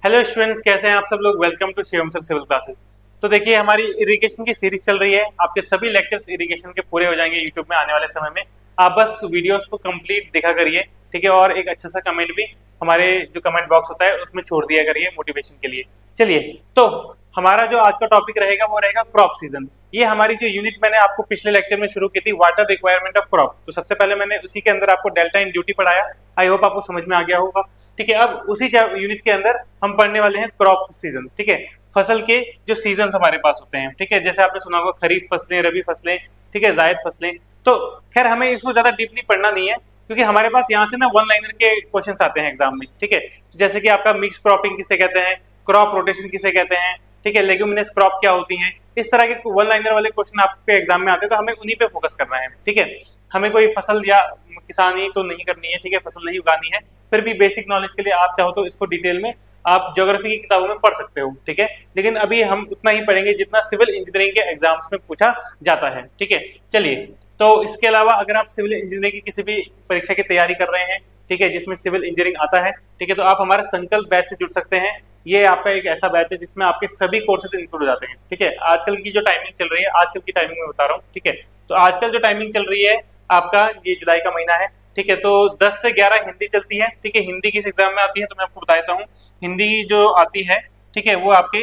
Hello students, कैसे हैं आप सब लोग। Welcome to Shivam sir civil classes. तो देखिए, हमारी इरिगेशन की सीरीज चल रही है। आपके सभी लेक्चर्स इरिगेशन के पूरे हो जाएंगे यूट्यूब में आने वाले समय में। आप बस वीडियोस को कंप्लीट देखा करिए, ठीक है। और एक अच्छा सा कमेंट भी हमारे जो कमेंट बॉक्स होता है उसमें छोड़ दिया करिए मोटिवेशन के लिए। चलिए, तो हमारा जो आज का टॉपिक रहेगा वो रहेगा क्रॉप सीजन। ये हमारी जो यूनिट मैंने आपको पिछले लेक्चर में शुरू की थी, वाटर रिक्वायरमेंट ऑफ क्रॉप। तो सबसे पहले मैंने उसी के अंदर आपको डेल्टा इन ड्यूटी पढ़ाया। आई होप आपको समझ में आ गया होगा, ठीक है। अब उसी यूनिट के अंदर हम पढ़ने वाले हैं क्रॉप सीजन, ठीक है। फसल के जो सीजन हमारे पास होते हैं, ठीक है। जैसे आपने सुना होगा खरीफ फसलें, रबी फसलें, ठीक है, जायद फसलें। तो खैर हमें इसको ज्यादा डीपली पढ़ना नहीं है, क्योंकि हमारे पास यहाँ से ना वन लाइनर के क्वेश्चन आते हैं एग्जाम में, ठीक है। जैसे कि आपका मिक्स क्रॉपिंग किसे कहते हैं, क्रॉप रोटेशन किसे कहते हैं, ठीक है, लेग्यूमिनस क्रॉप क्या होती हैं। इस तरह के वन लाइनर वाले क्वेश्चन आपके एग्जाम में आते हैं, तो हमें उन्हीं पे फोकस करना है, ठीक है। हमें कोई फसल या किसानी तो नहीं करनी है, ठीक है, फसल नहीं उगानी है। फिर भी बेसिक नॉलेज के लिए आप चाहो तो इसको डिटेल में आप ज्योग्राफी की किताबों में पढ़ सकते हो, ठीक है। लेकिन अभी हम उतना ही पढ़ेंगे जितना सिविल इंजीनियरिंग के एग्जाम्स में पूछा जाता है, ठीक है। चलिए, तो इसके अलावा अगर आप सिविल इंजीनियरिंग की किसी भी परीक्षा की तैयारी कर रहे हैं, ठीक है, जिसमें सिविल इंजीनियरिंग आता है, ठीक है, तो आप हमारे संकल्प बैच से जुड़ सकते हैं। ये आपका एक ऐसा बैच है जिसमें आपके सभी कोर्सेज इंक्लूड हो जाते हैं, ठीक है। आजकल की जो टाइमिंग चल रही है, आजकल की टाइमिंग में बता रहा हूँ, ठीक है। तो आजकल जो टाइमिंग चल रही है आपका, ये जुलाई का महीना है, ठीक है। तो 10 से 11 हिंदी चलती है, ठीक है। हिंदी किस एग्जाम में आती है तो मैं आपको बता देता हूँ। हिंदी जो आती है, ठीक है, वो आपके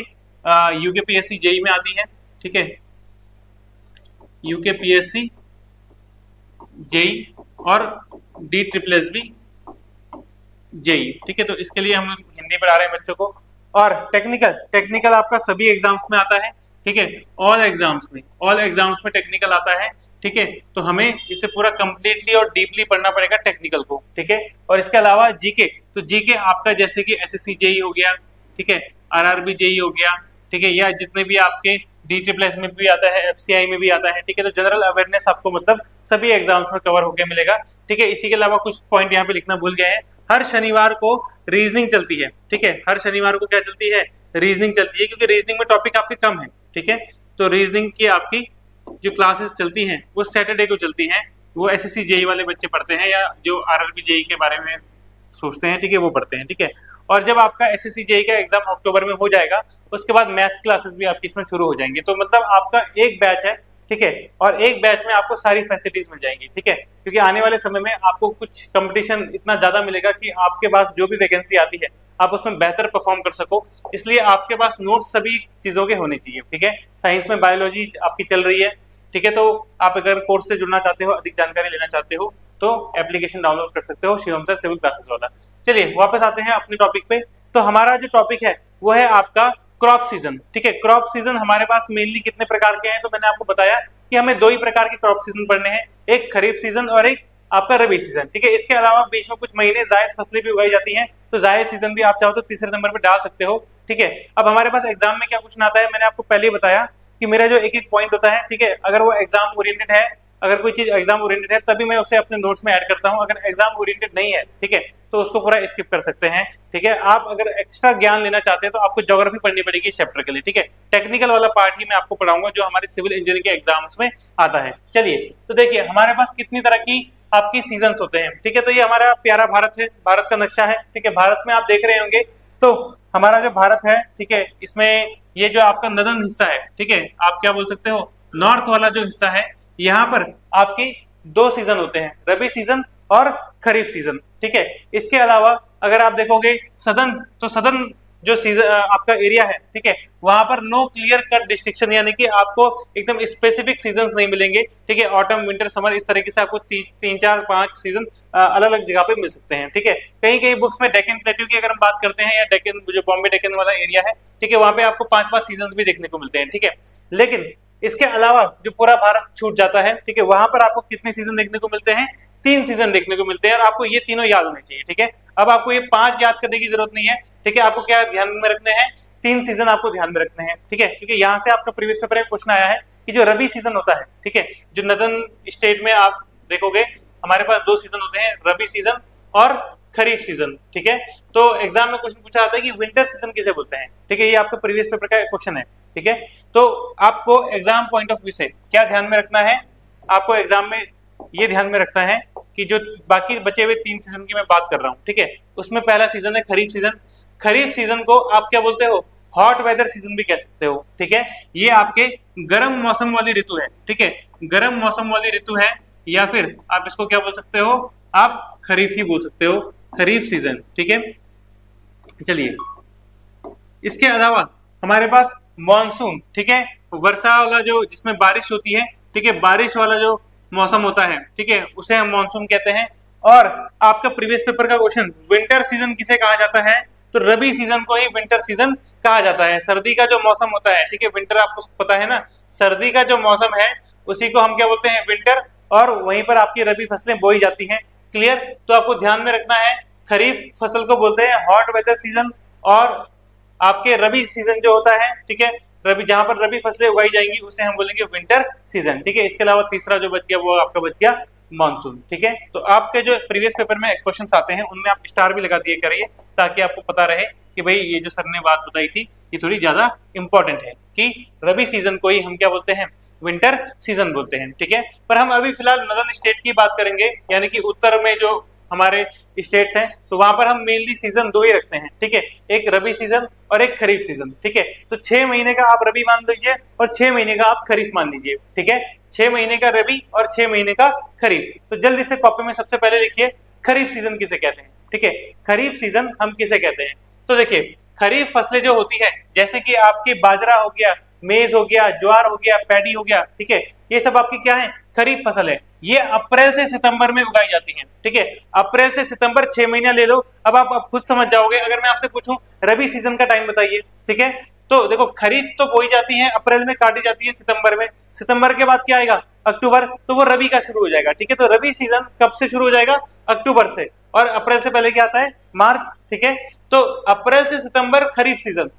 यूकेपीएससी जेई में आती है, ठीक है। यूकेपीएससी जेई और D triple S B JE, ठीक है। तो इसके लिए हम हिंदी पढ़ा रहे हैं बच्चों को। और टेक्निकल टेक्निकल आपका सभी एग्जाम्स में आता है, ठीक है। ऑल एग्जाम्स में टेक्निकल आता है, ठीक है। तो हमें इसे पूरा कंप्लीटली और डीपली पढ़ना पड़ेगा टेक्निकल को, ठीक है। और इसके अलावा जीके, तो जीके आपका जैसे कि एसएससी जेई हो गया, ठीक है, आरआरबी जेई हो गया, ठीक है, या जितने भी आपके डी ट्रिपल एस में भी आता है, एफसीआई में भी आता है, ठीक है। तो जनरल अवेयरनेस आपको मतलब सभी एग्जाम्स में कवर होकर मिलेगा, ठीक है। इसी के अलावा कुछ पॉइंट यहाँ पे लिखना भूल गए हैं। हर शनिवार को रीजनिंग चलती है, ठीक है। हर शनिवार को क्या चलती है, रीजनिंग चलती है, क्योंकि रीजनिंग में टॉपिक आपके कम है, ठीक है। तो रीजनिंग की आपकी जो क्लासेस चलती हैं वो सैटरडे को चलती हैं। वो एसएससी जेई वाले बच्चे पढ़ते हैं, या जो आरआरबी जेई के बारे में सोचते हैं, ठीक है, वो पढ़ते हैं, ठीक है। और जब आपका एसएससी जेई का एग्जाम अक्टूबर में हो जाएगा, उसके बाद मैथ्स क्लासेस भी आपकी इसमें शुरू हो जाएंगी। तो मतलब आपका एक बैच है, ठीक है, और एक बैच में आपको सारी फैसिलिटीज मिल जाएंगी, ठीक है। क्योंकि आने वाले समय में आपको कुछ कंपटीशन इतना ज्यादा मिलेगा कि आपके पास जो भी वैकेंसी आती है आप उसमें बेहतर परफॉर्म कर सको। इसलिए आपके पास नोट्स सभी चीजों के होने चाहिए, ठीक है। साइंस में बायोलॉजी आपकी चल रही है, ठीक है। तो आप अगर कोर्स से जुड़ना चाहते हो, अधिक जानकारी लेना चाहते हो, तो एप्लीकेशन डाउनलोड कर सकते हो शिवम सर सिविल क्लासेस वाला। चलिए वापस आते हैं अपने टॉपिक पे। तो हमारा जो टॉपिक है वो है आपका क्रॉप सीजन, ठीक है। क्रॉप सीजन हमारे पास मेनली कितने प्रकार के हैं, तो मैंने आपको बताया कि हमें दो ही प्रकार के क्रॉप सीजन पढ़ने हैं, एक खरीफ सीजन और एक आपका रबी सीजन, ठीक है। इसके अलावा बीच में कुछ महीने जायद फसलें भी उगाई जाती हैं, तो जायद सीजन भी आप चाहो तो तीसरे नंबर पे डाल सकते हो, ठीक है। अब हमारे पास एग्जाम में क्या क्वेश्चन आता है, मैंने आपको पहले ही बताया कि मेरा जो एक एक पॉइंट होता है, ठीक है, अगर वो एग्जाम ओरिएंटेड है, अगर कोई चीज एग्जाम ओरिएंटेड है तभी मैं उसे अपने नोट्स में ऐड करता हूं। अगर एग्जाम ओरिएंटेड नहीं है, ठीक है, तो उसको पूरा स्किप कर सकते हैं, ठीक है। आप अगर एक्स्ट्रा ज्ञान लेना चाहते हैं तो आपको ज्योग्राफी पढ़नी पड़ेगी इस चैप्टर के लिए, ठीक है। टेक्निकल वाला पार्ट ही मैं आपको पढ़ाऊंगा जो हमारे सिविल इंजीनियरिंग के एग्जाम्स में आता है। चलिए, तो देखिए हमारे पास कितनी तरह की आपकी सीजन्स होते हैं, ठीक है। तो ये हमारा प्यारा भारत है, भारत का नक्शा है, ठीक है। भारत में आप देख रहे होंगे, तो हमारा जो भारत है, ठीक है, इसमें ये जो आपका नदन हिस्सा है, ठीक है, आप क्या बोल सकते हो, नॉर्थ वाला जो हिस्सा है, यहाँ पर आपकी दो सीजन होते हैं, रबी सीजन और खरीफ सीजन, ठीक है। इसके अलावा अगर आप देखोगे सदन, तो सदन जो सीजन आपका एरिया है, ठीक है, वहां पर नो क्लियर कट डिस्टिंक्शन, यानी कि आपको एकदम स्पेसिफिक सीजन्स नहीं मिलेंगे, ठीक है। ऑटम, विंटर, समर, इस तरीके से आपको तीन चार पांच सीजन अलग अलग जगह पे मिल सकते हैं, ठीक है। कहीं कहीं बुक्स में डेक्कन प्लेट्यू की अगर हम बात करते हैं, या डेक्कन जो बॉम्बे डेक्कन वाला एरिया है, ठीक है, वहां पे आपको पांच पांच सीजन भी देखने को मिलते हैं, ठीक है। लेकिन इसके अलावा जो पूरा भारत छूट जाता है, ठीक है, वहां पर आपको कितने सीजन देखने को मिलते हैं, 3 सीजन देखने को मिलते हैं। और आपको ये तीनों याद होने चाहिए, ठीक है। अब आपको ये 5 याद करने की जरूरत नहीं है, ठीक है। आपको क्या ध्यान में रखने हैं, 3 सीजन आपको ध्यान में रखने हैं, ठीक है। क्योंकि यहाँ से आपका प्रीवियस पेपर में क्वेश्चन आया है कि जो रबी सीजन होता है, ठीक है, जो नदन स्टेट में आप देखोगे हमारे पास 2 सीजन होते हैं, रबी सीजन और खरीफ सीजन, ठीक है। तो एग्जाम में क्वेश्चन पूछा जाता है कि विंटर सीजन किसे बोलते हैं, ठीक है। ये आपका प्रीवियस पेपर का क्वेश्चन है, ठीक है। तो आपको एग्जाम पॉइंट ऑफ व्यू से क्या ध्यान में रखना है, आपको एग्जाम में ये ध्यान में रखना है कि जो बाकी बचे हुए 3 सीजन की मैं बात कर रहा हूँ, ठीक है, उसमें पहला सीजन है खरीफ सीजन। खरीफ सीजन को आप क्या बोलते हो, हॉट वेदर सीजन भी कह सकते हो, ठीक है। ये आपके गर्म मौसम वाली ऋतु है, ठीक है, गर्म मौसम वाली ऋतु है, या फिर आप इसको क्या बोल सकते हो, आप खरीफ ही बोल सकते हो, खरीफ सीजन, ठीक है। चलिए, इसके अलावा हमारे पास मॉनसून, ठीक है, वर्षा वाला जो जिसमें बारिश होती है, ठीक है, बारिश वाला जो मौसम होता है, ठीक है, उसे हम मॉनसून कहते हैं। और आपका प्रीवियस पेपर का क्वेश्चन, विंटर सीजन किसे कहा जाता है, तो रबी सीजन को ही विंटर सीजन कहा जाता है। सर्दी का जो मौसम होता है, ठीक है, विंटर आपको पता है ना, सर्दी का जो मौसम है उसी को हम क्या बोलते हैं, विंटर, और वहीं पर आपकी रबी फसलें बोई जाती हैं। क्लियर, तो आपको ध्यान में रखना है, खरीफ फसल को बोलते हैं हॉट वेदर सीजन, और आपके रबी सीजन जो होता है, ठीक है, रबी जहां पर रबी फसलें उगाई जाएंगी उसे हम बोलेंगे विंटर सीजन, ठीक है। इसके अलावा तीसरा जो बच गया वो आपका बच गया मानसून, ठीक है। तो आपके जो प्रीवियस पेपर में क्वेश्चंस आते हैं उनमें आप स्टार भी लगा दिए करिए, ताकि आपको पता रहे कि भाई ये जो सर ने बात बताई थी ये थोड़ी ज्यादा इंपॉर्टेंट है, कि रबी सीजन को ही हम क्या बोलते हैं, विंटर सीजन बोलते हैं, ठीक है। पर हम अभी फिलहाल नदर्न स्टेट की बात करेंगे, यानी कि उत्तर में जो हमारे स्टेट्स हैं, तो वहां पर हम मेनली सीजन दो ही रखते हैं, ठीक है, एक रबी सीजन और एक खरीफ सीजन, ठीक है। तो 6 महीने का आप रबी मान लीजिए और 6 महीने का आप खरीफ मान लीजिए, ठीक है, 6 महीने का रबी और 6 महीने का खरीफ। तो जल्दी से कॉपी में सबसे पहले लिखिए, खरीफ सीजन किसे कहते हैं, ठीक है, खरीफ सीजन हम किसे कहते हैं। तो देखिए, खरीफ फसलें जो होती है, जैसे कि आपके बाजरा हो गया, मेज हो गया, ज्वार हो गया, पैडी हो गया, ठीक है, ये सब आपकी क्या है, खरीफ फसल है। ये अप्रैल से सितंबर में उगाई जाती हैं, ठीक है, अप्रैल से सितंबर 6 महीना ले लो। अब आप खुद समझ जाओगे, अगर मैं आपसे पूछूं रबी सीजन का टाइम बताइए, ठीक है, तो देखो खरीफ तो बोई जाती है अप्रैल में, काटी जाती है सितंबर में, सितंबर के बाद क्या आएगा, अक्टूबर, तो वो रबी का शुरू हो जाएगा, ठीक है। तो रबी सीजन कब से शुरू हो जाएगा, अक्टूबर से, और अप्रैल से पहले क्या आता है, मार्च, ठीक है। तो अप्रैल से सितंबर खरीफ सीजन,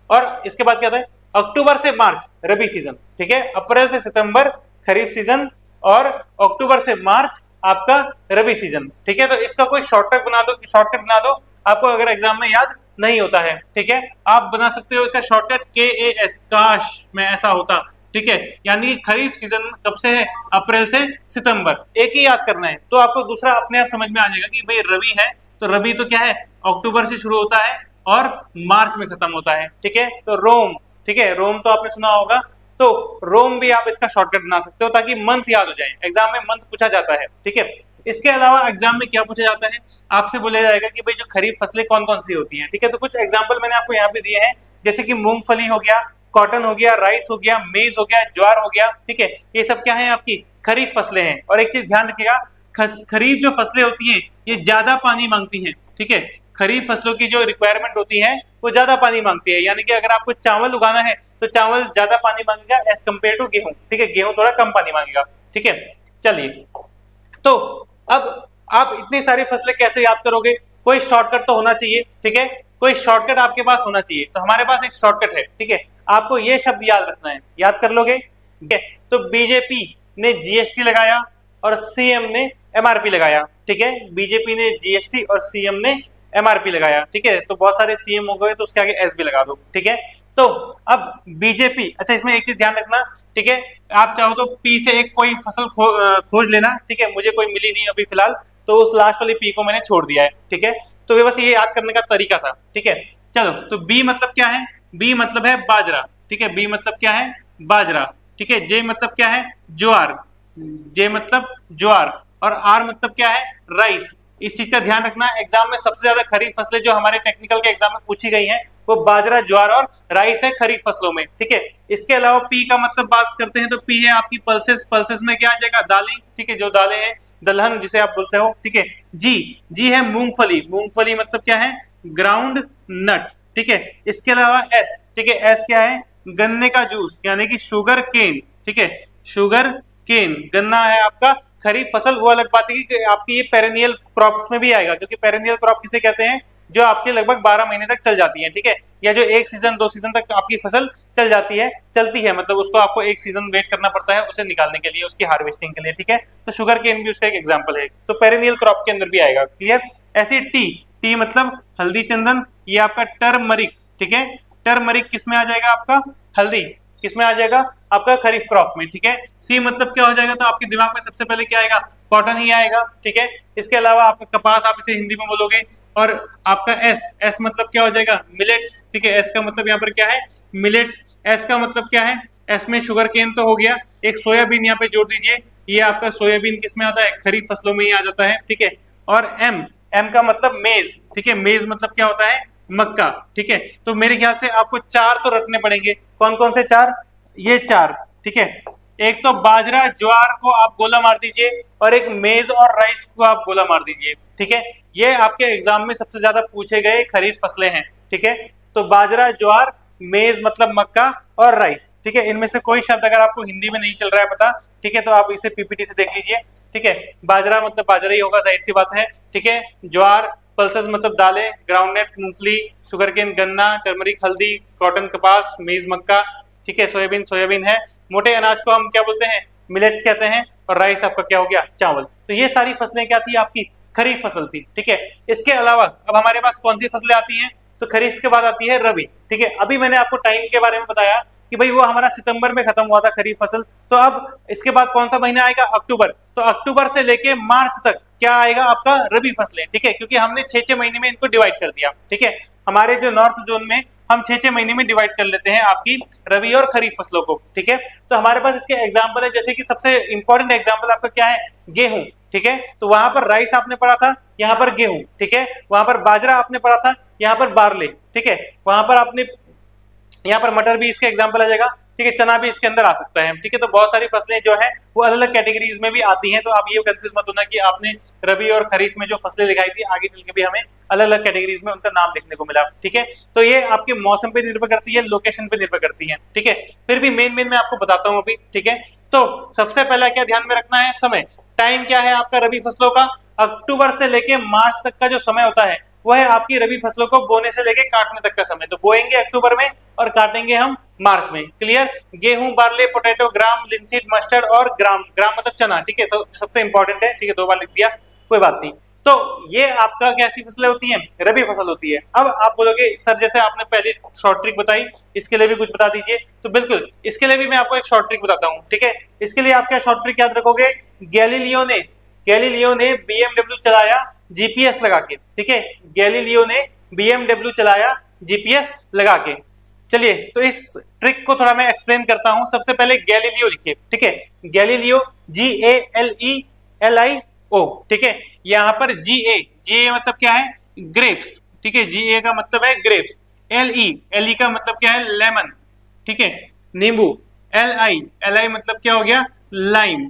और इसके बाद क्या आता है, अक्टूबर से मार्च रबी सीजन, ठीक है, अप्रैल से सितंबर खरीफ सीजन, और अक्टूबर से मार्च आपका रबी सीजन, ठीक है। तो इसका कोई शॉर्टकट बना दो, आपको अगर एग्जाम में याद नहीं होता है, ठीक है, आप बना सकते हो इसका शॉर्टकट KAS, काश में ऐसा होता, ठीक है। यानी खरीफ सीजन कब से है, अप्रैल से सितंबर, एक ही याद करना है, तो आपको दूसरा अपने आप समझ में आ जाएगा कि भाई रबी है, तो रबी तो क्या है, अक्टूबर से शुरू होता है और मार्च में खत्म होता है, ठीक है। तो रोम, ठीक है, रोम तो आपने सुना होगा, तो रोम भी आप इसका शॉर्टकट बना सकते हो ताकि मंथ याद हो जाए, एग्जाम में मंथ पूछा जाता है, ठीक है। इसके अलावा एग्जाम में क्या पूछा जाता है, आपसे बोला जाएगा कि भाई जो खरीफ फसलें कौन कौन सी होती हैं, ठीक है। तो कुछ एग्जाम्पल मैंने आपको यहाँ पे दिए हैं, जैसे कि मूंगफली हो गया, कॉटन हो गया, राइस हो गया, मेज हो गया, ज्वार हो गया, ठीक है, ये सब क्या है, आपकी खरीफ फसलें हैं। और एक चीज ध्यान रखिएगा, खरीफ जो फसलें होती हैं ये ज्यादा पानी मांगती हैं, ठीक है, खरीफ फसलों की जो रिक्वायरमेंट होती है वो ज्यादा पानी मांगती है, यानी कि अगर आपको चावल उगाना है तो चावल ज्यादा पानी मांगेगा एज कम्पेयर टू गेहूं, ठीक है, गेहूं थोड़ा कम पानी मांगेगा, ठीक है। चलिए, तो अब आप इतनी सारी फसलें कैसे याद करोगे, कोई शॉर्टकट तो होना चाहिए, ठीक है, कोई शॉर्टकट आपके पास होना चाहिए। तो हमारे पास एक शॉर्टकट है, ठीक है, आपको ये शब्द याद रखना है, याद कर लोगे, ठीक है। तो बीजेपी ने जीएसटी लगाया और सीएम ने एमआरपी लगाया, ठीक है, बीजेपी ने जीएसटी और सीएम ने एमआरपी लगाया, ठीक है। तो बहुत सारे सीएम हो गए तो उसके आगे एस भी लगा दो, ठीक है। तो अब बीजेपी, अच्छा इसमें एक चीज ध्यान रखना, ठीक है, आप चाहो तो पी से एक कोई फसल खोज लेना, ठीक है, मुझे कोई मिली नहीं अभी फिलहाल, तो उस लास्ट वाली पी को मैंने छोड़ दिया है, ठीक है। तो ये बस ये याद करने का तरीका था, ठीक है। चलो, तो बी मतलब क्या है, बी मतलब है बाजरा, ठीक है, बी मतलब क्या है, बाजरा, ठीक है। जे मतलब क्या है, ज्वार, जे मतलब ज्वार, और आर मतलब क्या है, राइस। इस चीज का ध्यान रखना, एग्जाम में सबसे ज्यादा खरीफ फसलें जो हमारे टेक्निकल के एग्जाम में पूछी गई हैं वो बाजरा, ज्वार और राइस है खरीफ फसलों में, ठीक है। इसके अलावा पी का मतलब बात करते हैं तो पी है आपकी पल्सेस, पल्सेस में क्या आ जाएगा, दालें, ठीक है, जो दालें हैं, दलहन जिसे आप बोलते हो, ठीक है। जी, जी है मूंगफली, मूंगफली मतलब क्या है, ग्राउंड नट, ठीक है। इसके अलावा एस, ठीक है, एस क्या है, गन्ने का जूस, यानी कि शुगर केन, ठीक है, शुगर केन, गन्ना है आपका खरीफ फसल। वो अलग बात है कि आपकी ये पेरेनियल क्रॉप्स में भी आएगा, क्योंकि पेरेनियल क्रॉप किसे कहते हैं, जो आपके लगभग 12 महीने तक चल जाती है, ठीक है, या जो एक सीजन 2 सीजन तक आपकी फसल चल जाती है, चलती है, मतलब उसको आपको एक सीजन वेट करना पड़ता है उसे निकालने के लिए, उसकी हार्वेस्टिंग के लिए, ठीक है। तो शुगर केन भी उसका एक एग्जाम्पल है, तो पेरेनियल क्रॉप के अंदर भी आएगा, क्लियर। ऐसे टी, टी मतलब हल्दी चंदन, ये आपका टर्मरिक, ठीक है, टर्मरिक किस में आ जाएगा, आपका हल्दी किस में आ जाएगा, आपका खरीफ क्रॉप में, ठीक है। सी मतलब क्या हो जाएगा, तो आपके दिमाग में सबसे पहले क्या आएगा, कॉटन ही आएगा, ठीक है। इसके अलावा आपका कपास, आप इसे हिंदी में बोलोगे और आपका एस मतलब क्या हो जाएगा, मिलेट्स, ठीक है। एस का मतलब यहाँ पर क्या है, मिलेट्स। एस का मतलब क्या है, एस में शुगर केन तो हो गया, एक सोयाबीन यहाँ पे जोड़ दीजिए, ये आपका सोयाबीन किस में आता है, खरीफ फसलों में ही आ जाता है, ठीक है। और एम का मतलब मेज, ठीक है। मेज मतलब क्या होता है, मक्का, ठीक है। तो मेरे ख्याल से आपको चार तो रखने पड़ेंगे, कौन कौन से चार, ये चार, ठीक है। एक तो बाजरा ज्वार को आप गोला मार दीजिए, और एक मेज और राइस को आप गोला मार दीजिए, ठीक है। ये आपके एग्जाम में सबसे ज्यादा पूछे गए खरीफ फसलें हैं, ठीक है। तो बाजरा ज्वार, मेज मतलब मक्का, और राइस, ठीक है। इनमें से कोई शब्द अगर आपको हिंदी में नहीं चल रहा है पता, ठीक है, तो आप इसे पीपीटी से देख लीजिए, ठीक है। बाजरा मतलब बाजरा ही होगा, जाहिर सी बात है, ठीक है। ज्वार, पल्सेस मतलब दालें, ग्राउंडनट मूंगफली, शुगरकेन गन्ना, टर्मरिक हल्दी, कॉटन कपास, मेज मक्का, ठीक है। सोयाबीन सोयाबीन है। मोटे अनाज को हम क्या बोलते हैं, मिलेट्स कहते हैं। और राइस आपका क्या हो गया, चावल। तो ये सारी फसलें क्या थी, आपकी खरीफ फसल थी, ठीक है। इसके अलावा अब हमारे पास कौन सी फसलें आती हैं, तो खरीफ के बाद आती है रबी, ठीक है। अभी मैंने आपको टाइम के बारे में बताया कि भाई वो हमारा सितंबर में खत्म हुआ था खरीफ फसल, तो अब इसके बाद कौन सा महीना आएगा, अक्टूबर। तो अक्टूबर से लेके मार्च तक क्या आएगा, आपका रबी फसलें, ठीक है। क्योंकि हमने 6-6 महीने में इनको डिवाइड कर दिया, ठीक है। हमारे जो नॉर्थ जोन में हम 6-6 महीने में डिवाइड कर लेते हैं आपकी रबी और खरीफ फसलों को, ठीक है। तो हमारे पास इसके एग्जाम्पल है, जैसे कि सबसे इंपॉर्टेंट एग्जाम्पल आपका क्या है, गेहूं, ठीक है। तो वहां पर राइस आपने पढ़ा था, यहाँ पर गेहूं, ठीक है। वहां पर बाजरा आपने पढ़ा था, यहाँ पर बार्ले, ठीक है। वहां पर आपने, यहाँ पर मटर भी इसके एग्जाम्पल आ जाएगा, ठीक है। चना भी इसके अंदर आ सकता है, ठीक है। तो बहुत सारी फसलें जो है वो अलग अलग कैटेगरीज में भी आती हैं। तो आप ये कंफ्यूज मत होना कि आपने रबी और खरीफ में जो फसलें दिखाई थी, आगे चल के भी हमें अलग अलग कैटेगरीज में उनका नाम देखने को मिला, ठीक है। तो ये आपके मौसम पे निर्भर करती है, लोकेशन पे निर्भर करती है, ठीक है। फिर भी मेन मैं आपको बताता हूँ अभी, ठीक है। तो सबसे पहला क्या ध्यान में रखना है, समय। टाइम क्या है आपका रबी फसलों का, अक्टूबर से लेके मार्च तक का जो समय होता है वह है आपकी रबी फसलों को बोने से लेके काटने तक का समय। तो बोएंगे अक्टूबर में और काटेंगे हम मार्च में, क्लियर। गेहूं, बार्ले, पोटैटो, ग्राम, लिंसीड, मस्टर्ड और ग्राम, ग्राम मतलब चना, ठीक है। सबसे इंपॉर्टेंट है, ठीक है, 2 बार लिख दिया, कोई बात नहीं। तो ये आपका कैसी फसलें होती हैं, रबी फसल होती है। अब आप बोलोगे सर जैसे आपने पहले शॉर्ट ट्रिक बताई, इसके लिए भी कुछ बता दीजिए। तो बिल्कुल इसके लिए भी मैं आपको एक शॉर्ट ट्रिक बताता हूँ, ठीक है। इसके लिए आप क्या शॉर्ट ट्रिक याद रखोगे, गैलीलियो ने बीएमडब्ल्यू चलाया जीपीएस लगा के, ठीक है। गैलीलियो ने बीएमडब्ल्यू चलाया जीपीएस लगा के। चलिए तो इस ट्रिक को थोड़ा मैं एक्सप्लेन करता हूं। सबसे पहले गैलीलियो लिखिए, ठीक है। गैलीलियो, GALELIO, ठीक है। यहां पर GA मतलब क्या है, ग्रेप्स, ठीक है। GA का मतलब है ग्रेप्स। LE का मतलब क्या है, लेमन, ठीक है, नींबू। LI मतलब क्या हो गया, लाइम,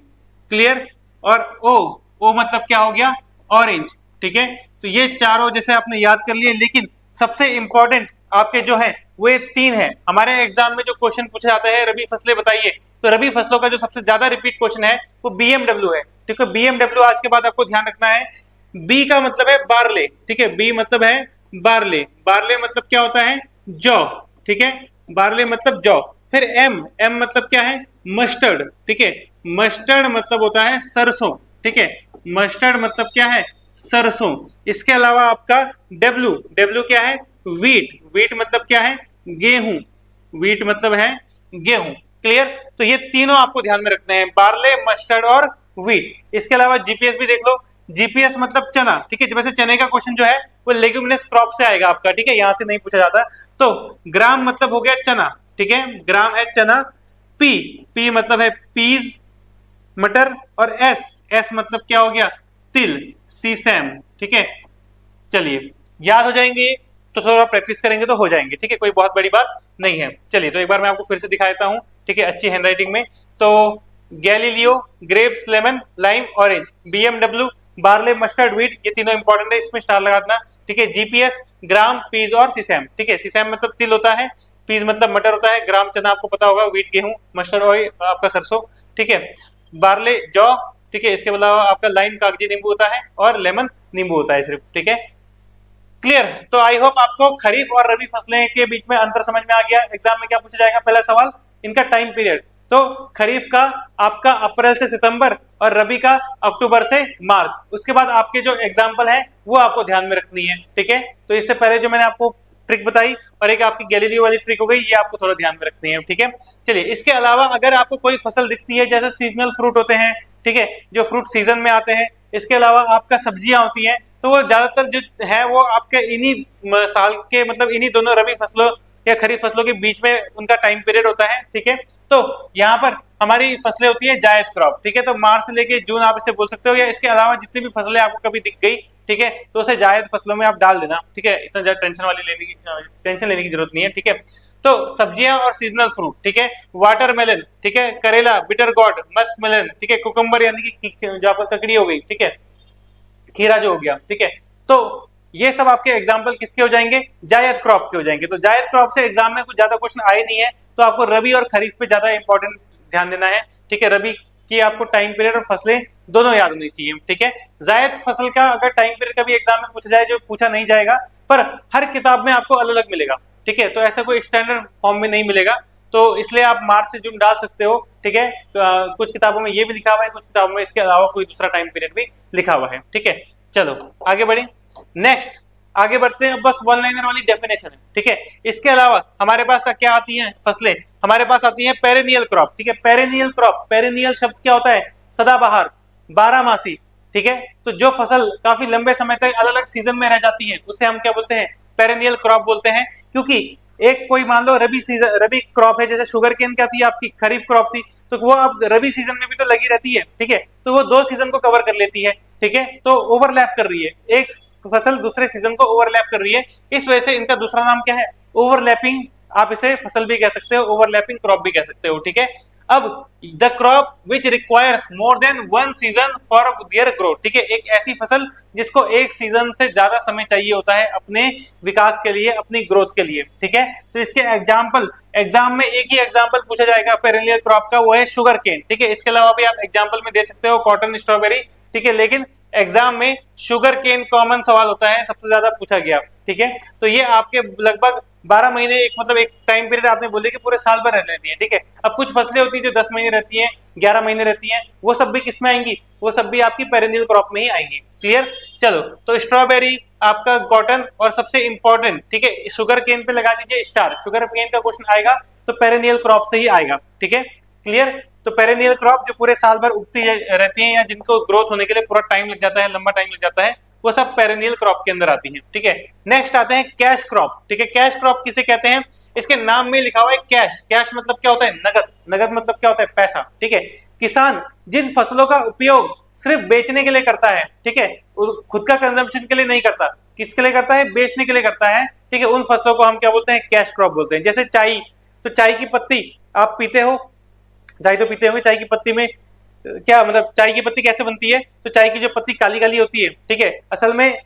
क्लियर। और O मतलब क्या हो गया, ऑरेंज, ठीक है। तो ये चारों जैसे आपने याद कर लिए, लेकिन सबसे इंपॉर्टेंट आपके जो है वो ये 3 है। हमारे एग्जाम में जो क्वेश्चन पूछे जाते हैं, रबी फसलें बताइए, तो रबी फसलों का जो सबसे ज्यादा रिपीट क्वेश्चन है वो बीएमडब्ल्यू है, ठीक है। बीएमडब्ल्यू आज के बाद आपको ध्यान रखना है। बी का मतलब है बार्ले, ठीक है। बी मतलब है बार्ले, बार्ले मतलब क्या होता है, जौ, ठीक है। बार्ले मतलब जौ। फिर एम मतलब क्या है, मस्टर्ड, ठीक है। मस्टर्ड मतलब होता है सरसों, ठीक है। मस्टर्ड मतलब क्या है, सरसों। इसके अलावा आपका डब्ल्यू क्या है, वीट मतलब क्या है, गेहूं, वीट मतलब है गेहूं, क्लियर। तो ये तीनों आपको ध्यान में रखने हैं, बार्ले, मस्टर्ड और वीट। इसके अलावा जीपीएस भी देख लो, जीपीएस मतलब चना, ठीक है। वैसे चने का क्वेश्चन जो है वो लेग्यूमिनस क्रॉप से आएगा आपका, ठीक है, यहां से नहीं पूछा जाता। तो ग्राम मतलब हो गया चना, ठीक है, ग्राम है चना। पी मतलब है पीज, मटर। और एस मतलब क्या हो गया, तिल, सीसैम, ठीक है। चलिए याद हो जाएंगे, तो थोड़ा प्रैक्टिस करेंगे तो हो जाएंगे, ठीक है, कोई बहुत बड़ी बात नहीं है। चलिए तो एक बार मैं आपको फिर से दिखा देता हूं, ठीक है, अच्छी हैंडराइटिंग में। तो Galileo, grapes, lemon, lime, orange. BMW, barley, mustard, wheat, ये तीनों इंपॉर्टेंट है, इसमें स्टार लगा देना, ठीक है। जीपीएस, ग्राम, पीज और सीसैम, ठीक है। सीसैम मतलब तिल होता है, पीज मतलब मटर होता है, ग्राम चना आपको पता होगा, वीट गेहूं, मस्टर्ड ऑयल आपका सरसों, ठीक है। बार्ले जौ, ठीक है। इसके अलावा आपका लाइम कागजी नींबू होता है, और लेमन नींबू होता है सिर्फ, ठीक है, क्लियर। तो आई होप आपको खरीफ और रबी फसलें के बीच में अंतर समझ में आ गया। एग्जाम में क्या पूछा जाएगा, पहला सवाल इनका टाइम पीरियड। तो खरीफ का आपका अप्रैल से सितंबर और रबी का अक्टूबर से मार्च। उसके बाद आपके जो एग्जाम्पल है वो आपको ध्यान में रखनी है, ठीक है। तो इससे पहले जो मैंने आपको ट्रिक बताई और एक आपकी गैलीलियो वाली ट्रिक हो गई, ये आपको थोड़ा ध्यान में रखनी है, ठीक है। चलिए इसके अलावा अगर आपको कोई फसल दिखती है, जैसे सीजनल फ्रूट होते हैं, ठीक है, जो फ्रूट सीजन में आते हैं, इसके अलावा आपका सब्जियां होती हैं, तो वो ज्यादातर जो है वो आपके इन्हीं साल के मतलब इन्हीं दोनों रबी फसलों या खरीफ फसलों के बीच में उनका टाइम पीरियड होता है। ठीक है, तो यहाँ पर हमारी फसलें होती है जायद क्रॉप। ठीक है, तो मार्च से लेके जून आप इसे बोल सकते हो, या इसके अलावा जितनी भी फसलें आपको कभी दिख गई, ठीक है, तो उसे जायद फसलों में आप डाल देना। ठीक है, इतना ज्यादा टेंशन लेने की जरूरत नहीं है। ठीक है, तो सब्जियां और सीजनल फ्रूट, ठीक है, वाटरमेलन, ठीक है, करेला, बिटर गॉड, मस्क मेलन, ठीक है, कुकुम्बर यानी कि जो आपका ककड़ी हो गई, ठीक है, खीरा जो हो गया। ठीक है, तो ये सब आपके एग्जाम्पल किसके हो जाएंगे, जायद क्रॉप के हो जाएंगे। तो जायद क्रॉप से एग्जाम में कुछ ज्यादा क्वेश्चन आए नहीं है, तो आपको रबी और खरीफ पे ज्यादा इंपॉर्टेंट ध्यान देना है। ठीक है, रबी की आपको टाइम पीरियड और फसलें दोनों याद होनी चाहिए। ठीक है, जायद फसल का अगर टाइम पीरियड कभी एग्जाम में पूछा जाए, जो पूछा नहीं जाएगा, पर हर किताब में आपको अलग अलग मिलेगा। ठीक है, तो ऐसा कोई स्टैंडर्ड फॉर्म में नहीं मिलेगा, तो इसलिए आप मार्च से जून डाल सकते हो। ठीक है, कुछ किताबों में ये भी लिखा हुआ है, कुछ किताबों में इसके अलावा कोई दूसरा टाइम पीरियड भी लिखा हुआ है। ठीक है, चलो आगे बढ़े, नेक्स्ट आगे बढ़ते हैं। बस वन लाइनर वाली डेफिनेशन है। ठीक है, इसके अलावा हमारे पास क्या आती हैं फसलें, हमारे पास आती हैं पेरेनियल क्रॉप। ठीक है, पेरेनियल क्रॉप, पेरेनियल शब्द क्या होता है, सदाबहार, बारहमासी। ठीक है, तो जो फसल काफी लंबे समय तक अलग अलग सीजन में रह जाती है उसे हम क्या बोलते हैं, पेरेनियल क्रॉप बोलते हैं। क्योंकि एक कोई मान लो रबी सीजन, रबी क्रॉप है, जैसे शुगर केन क्या थी आपकी, खरीफ क्रॉप थी, तो वो अब रबी सीजन में भी तो लगी रहती है। ठीक है, तो वो दो सीजन को कवर कर लेती है। ठीक है, तो ओवरलैप कर रही है, एक फसल दूसरे सीजन को ओवरलैप कर रही है, इस वजह से इनका दूसरा नाम क्या है, ओवरलैपिंग। आप इसे फसल भी कह सकते हो, ओवरलैपिंग क्रॉप भी कह सकते हो। ठीक है, अब the crop which requires more than one season for their growth. ठीक है, एक ऐसी फसल जिसको एक सीजन से ज्यादा समय चाहिए होता है अपने विकास के लिए, अपनी ग्रोथ के लिए। ठीक है, तो इसके एग्जाम्पल, एग्जाम में एक ही एग्जाम्पल पूछा जाएगा पेरेनियल क्रॉप का, वो है शुगर केन। ठीक है, इसके अलावा भी आप एग्जाम्पल में दे सकते हो कॉटन, स्ट्रॉबेरी। ठीक है, लेकिन एग्जाम में शुगर केन कॉमन सवाल होता है, सबसे ज्यादा पूछा गया। ठीक है, तो ये आपके लगभग 12 महीने, एक मतलब एक टाइम पीरियड आपने बोले कि पूरे साल भर रह लेती है। ठीक है, अब कुछ फसलें होती है जो 10 महीने रहती हैं, 11 महीने रहती हैं, वो सब भी किसमें आएंगी, वो सब भी आपकी पेरेनियल क्रॉप में ही आएंगी। क्लियर, चलो, तो स्ट्रॉबेरी, आपका कॉटन, और सबसे इंपॉर्टेंट, ठीक है, शुगर केन पे लगा दीजिए स्टार, शुगर केन का क्वेश्चन आएगा तो पेरेनियल क्रॉप से ही आएगा। ठीक है, क्लियर, तो पेरेनियल क्रॉप जो पूरे साल भर उगती रहती हैं, या जिनको ग्रोथ होने के लिए पूरा टाइम लग जाता है, लंबा टाइम लग जाता है, वो सब पेरेनियल क्रॉप के अंदर आती हैं। ठीक है, नेक्स्ट आते हैं कैश क्रॉप। ठीक है, कैश क्रॉप किसे कहते हैं, इसके नाम में लिखा हुआ है कैश। कैश मतलब क्या होता है, नगद। नगद मतलब क्या होता है, पैसा। ठीक है, किसान जिन फसलों का उपयोग सिर्फ बेचने के लिए करता है, ठीक है, खुद का कंजम्पशन के लिए नहीं करता, किसके लिए करता है, बेचने के लिए करता है। ठीक है, उन फसलों को हम क्या बोलते हैं, कैश क्रॉप बोलते हैं। जैसे चाय, तो चाय की पत्ती आप पीते हो, चाय तो पीते होंगे, चाय की पत्ती में क्या मतलब, चाय की पत्ती कैसे बनती है, तो चाय की जो पत्ती काली काली होती है, ठीक है, असल में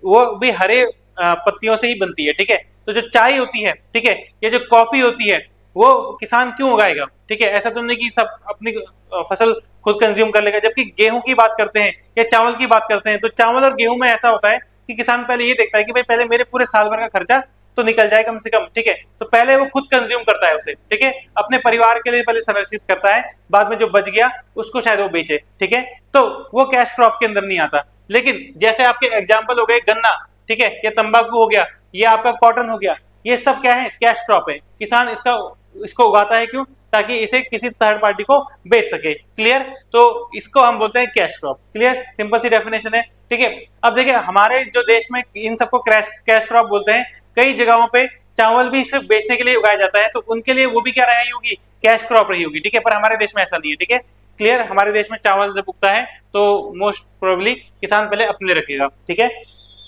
वो भी हरे पत्तियों से ही बनती है। ठीक है, तो जो चाय होती है, ठीक है, ये जो कॉफी होती है, वो किसान क्यों उगाएगा। ठीक है, ऐसा तो नहीं कि सब अपनी फसल खुद कंज्यूम कर लेगा। जबकि गेहूं की बात करते हैं या चावल की बात करते हैं, तो चावल और गेहूं में ऐसा होता है कि किसान पहले ये देखता है कि भाई पहले मेरे पूरे साल भर का खर्चा तो निकल जाए कम से कम। ठीक है, तो पहले वो खुद कंज्यूम करता है उसे, ठीक है, अपने परिवार के लिए पहले संरक्षित करता है, बाद में जो बच गया उसको शायद वो बेचे। ठीक है, तो वो कैश क्रॉप के अंदर नहीं आता। लेकिन जैसे आपके एग्जाम्पल हो गए गन्ना, ठीक है, ये तंबाकू हो गया, ये आपका कॉटन हो गया, ये सब क्या है, कैश क्रॉप है। किसान इसको उगाता है, क्यों, ताकि इसे किसी थर्ड पार्टी को बेच सके। क्लियर, तो इसको हम बोलते हैं कैश क्रॉप। क्लियर, सिंपल सी डेफिनेशन है। ठीक है, अब देखिए हमारे जो देश में इन सबको कैश क्रॉप बोलते हैं, कई जगहों पे चावल भी सिर्फ बेचने के लिए उगाया जाता है, तो उनके लिए वो भी क्या रही होगी, कैश क्रॉप रही होगी। ठीक है, पर हमारे देश में ऐसा नहीं है। ठीक है, क्लियर, हमारे देश में चावल जब उगता है तो मोस्ट प्रोबेबली किसान पहले अपने रखेगा। ठीक है,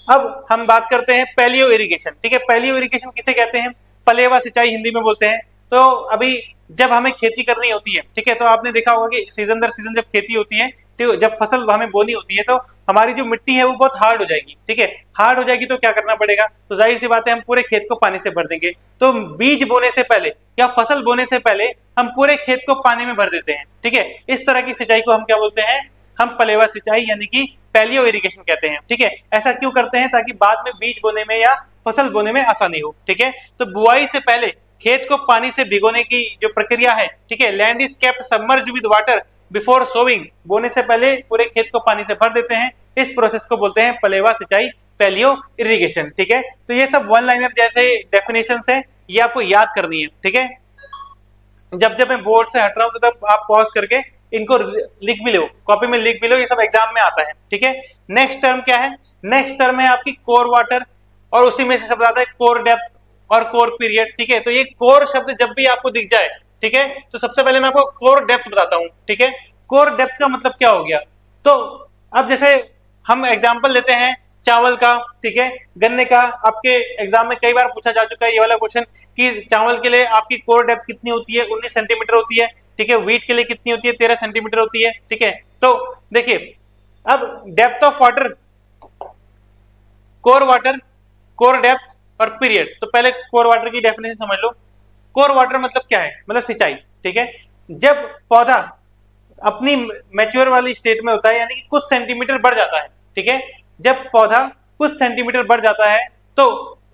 अब हम बात करते हैं पैलियो इरिगेशन। ठीक है, पैलियो इरिगेशन किसे कहते हैं, पलेवा सिंचाई हिंदी में बोलते हैं। तो अभी जब हमें खेती करनी होती है, ठीक है, तो आपने देखा होगा कि सीजन दर सीजन जब खेती होती है, तो जब फसल हमें बोनी होती है, तो हमारी जो मिट्टी है वो बहुत हार्ड हो जाएगी। ठीक है, हार्ड हो जाएगी तो क्या करना पड़ेगा, तो जाहिर सी बात है हम पूरे खेत को पानी से भर देंगे। तो बीज बोने से पहले या फसल बोने से पहले हम पूरे खेत को पानी में भर देते हैं। ठीक है, इस तरह की सिंचाई को हम क्या बोलते हैं, हम पलेवा सिंचाई यानी कि पैलियो इरिगेशन कहते हैं। ठीक है, ऐसा क्यों करते हैं, ताकि बाद में बीज बोने में या फसल बोने में आसानी हो। ठीक है, तो बुआई से पहले खेत को पानी से भिगोने की जो प्रक्रिया है, ठीक है, land is kept submerged with water before sowing, बोने से पहले पूरे खेत को पानी से भर देते हैं, इस प्रोसेस को बोलते हैं पलेवा सिंचाई, पैलियो इरिगेशन। ठीक है, तो ये सब वन लाइनर जैसे डेफिनेशंस है, ये आपको याद करनी है। ठीक है, जब जब मैं बोर्ड से हट रहा हूं तो तब आप पॉज करके इनको लिख भी लो, कॉपी में लिख भी लो, ये सब एग्जाम में आता है, ठीक है। नेक्स्ट टर्म क्या है, नेक्स्ट टर्म है आपकी कोर वाटर, और उसी में से शब्द आता है कोर डेप्थ और कोर पीरियड, ठीक है। तो ये कोर शब्द जब भी आपको दिख जाए, ठीक है, तो सबसे पहले मैं आपको कोर डेप्थ बताता हूं, ठीक है। कोर डेप्थ का मतलब क्या हो गया, तो अब जैसे हम एग्जांपल लेते हैं चावल का, ठीक है, गन्ने का। आपके एग्जाम में कई बार पूछा जा चुका है ये वाला क्वेश्चन कि चावल के लिए आपकी कोर डेप्थ कितनी होती है, 19 सेंटीमीटर होती है, ठीक है। व्हीट के लिए कितनी होती है, 13 सेंटीमीटर होती है, ठीक है। तो देखिए, अब depth of water, core depth और पीरियड। तो पहले कोर वाटर की डेफिनेशन समझ लो। कोर वाटर मतलब क्या है, मतलब सिंचाई, ठीक है। जब पौधा अपनी मैच्योर वाली स्टेट में होता है, यानी कि कुछ सेंटीमीटर बढ़ जाता है, ठीक है। जब पौधा कुछ सेंटीमीटर बढ़ जाता है तो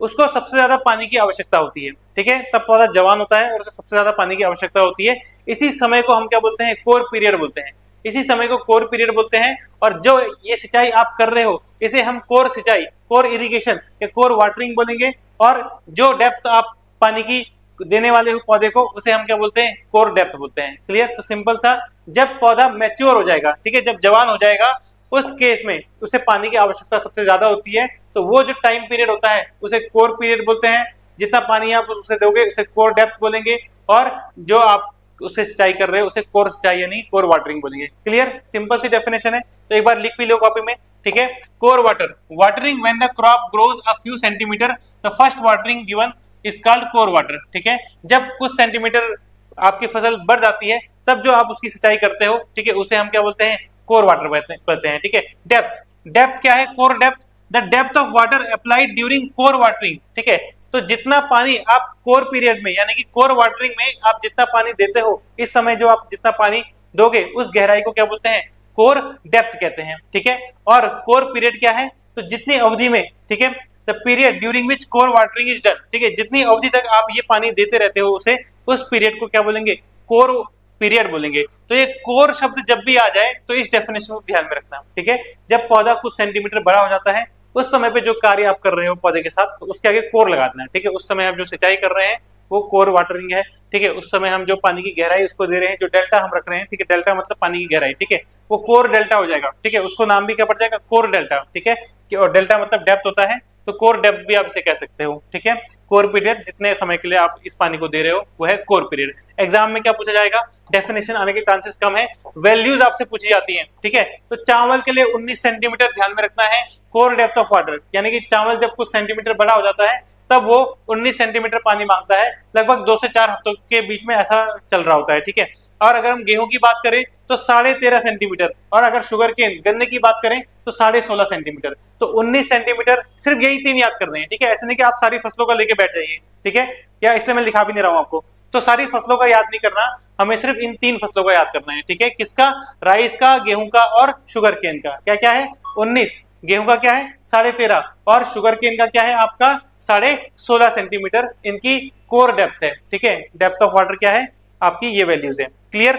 उसको सबसे ज्यादा पानी की आवश्यकता होती है, ठीक है। तब पौधा जवान होता है और उसे सबसे ज्यादा पानी की आवश्यकता होती है। इसी समय को हम क्या बोलते हैं, कोर पीरियड बोलते हैं। इसी समय को कोर पीरियड बोलते हैं। और जो ये सिंचाई आप कर रहे हो इसे हम कोर सिंचाई, कोर इरिगेशन या कोर वाटरिंग बोलेंगे। और जो डेप्थ आप पानी की देने वाले हो पौधे को, उसे हम क्या बोलते हैं, कोर डेप्थ बोलते हैं। क्लियर। तो सिंपल सा, जब पौधा मैच्योर हो जाएगा, ठीक है, जब जवान हो जाएगा, उस केस में उसे पानी की आवश्यकता सबसे ज्यादा होती है। तो वो जो टाइम पीरियड होता है उसे कोर पीरियड बोलते हैं। जितना पानी आप उसे दोगे उसे कोर डेप्थ बोलेंगे। और जो आप उसे सिंचाई कर रहे हो उसे कोर सिंचाई यानी कोर वाटरिंग बोलेंगे। क्लियर, सिंपल सी डेफिनेशन है। तो एक बार लिख भी लो कॉपी में, ठीक है। Core water, watering when the crop grows a few centimetre, the first watering given is called core water, ठीक है। जब कुछ सेंटीमीटर आपकी फसल बढ़ जाती है तब जो आप उसकी सिंचाई करते हो, ठीक है, उसे हम क्या बोलते हैं, कोर वाटर बोलते हैं, ठीक है। डेप्थ, डेप्थ क्या है, core depth, the depth of water applied during core watering, ठीक है। तो जितना पानी आप कोर पीरियड में यानी कि कोर वाटरिंग में आप जितना पानी देते हो, इस समय जो आप जितना पानी दोगे उस गहराई को क्या बोलते हैं, कोर डेप्थ कहते हैं, ठीक है। और कोर पीरियड क्या है, तो जितनी अवधि में, ठीक है, the period during which core watering is done, ठीक है, जितनी अवधि तक आप ये पानी देते रहते हो उसे, उस पीरियड को क्या बोलेंगे, कोर पीरियड बोलेंगे। तो ये कोर शब्द जब भी आ जाए तो इस डेफिनेशन को ध्यान में रखना, ठीक है। जब पौधा कुछ सेंटीमीटर बड़ा हो जाता है उस समय पे जो कार्य आप कर रहे हो पौधे के साथ, तो उसके आगे कोर लगा देना है, ठीक है। उस समय आप जो सिंचाई कर रहे हैं वो कोर वाटरिंग है, ठीक है। उस समय हम जो पानी की गहराई उसको दे रहे हैं, जो डेल्टा हम रख रहे हैं, ठीक है, डेल्टा मतलब पानी की गहराई, ठीक है, वो कोर डेल्टा हो जाएगा, ठीक है। उसको नाम भी क्या पड़ जाएगा, कोर डेल्टा, ठीक है। और डेल्टा मतलब डेप्थ होता है, तो कोर डेप्थ भी आप इसे कह सकते हो, ठीक है। कोर पीरियड, जितने समय के लिए आप इस पानी को दे रहे हो वो है कोर पीरियड। एग्जाम में क्या पूछा जाएगा, डेफिनेशन आने के चांसेस कम है, वैल्यूज आपसे पूछी जाती हैं, ठीक है। तो चावल के लिए 19 सेंटीमीटर ध्यान में रखना है कोर डेप्थ ऑफ वाटर, यानी कि चावल जब कुछ सेंटीमीटर बड़ा हो जाता है तब वो 19 सेंटीमीटर पानी मांगता है। लगभग 2 से 4 हफ्तों के बीच में ऐसा चल रहा होता है, ठीक है। और अगर हम गेहूं की बात करें तो 13.5 सेंटीमीटर, और अगर शुगर केन गन्ने की बात करें तो 16.5 सेंटीमीटर। तो 19 सेंटीमीटर, सिर्फ यही 3 याद करने हैं, ठीक है। ऐसे नहीं कि आप सारी फसलों का लेके बैठ जाइए, ठीक है, या इसलिए मैं लिखा भी नहीं रहा हूं आपको। तो सारी फसलों का याद नहीं करना, हमें सिर्फ इन 3 फसलों का याद करना है, ठीक है। किसका, राइस का, गेहूं का और शुगर केन का। क्या क्या है, 19, गेहूं का क्या है 13.5, और शुगर केन का क्या है आपका 16.5 सेंटीमीटर इनकी कोर डेप्थ है, ठीक है। डेप्थ ऑफ वाटर क्या है आपकी, ये वैल्यूज है। क्लियर,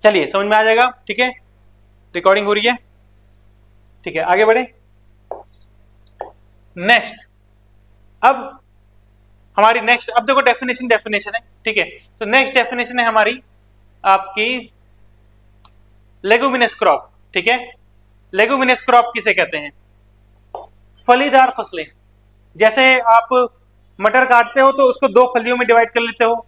चलिए समझ में आ जाएगा, ठीक है। रिकॉर्डिंग हो रही है, ठीक है, आगे बढ़े। नेक्स्ट, अब हमारी नेक्स्ट, अब देखो डेफिनेशन है, ठीक है। तो नेक्स्ट डेफिनेशन है हमारी आपकी लेगुमिनस क्रॉप, ठीक है। लेगुमिनस क्रॉप किसे कहते हैं, फलीदार फसलें। जैसे आप मटर काटते हो तो उसको 2 फलियों में डिवाइड कर लेते हो।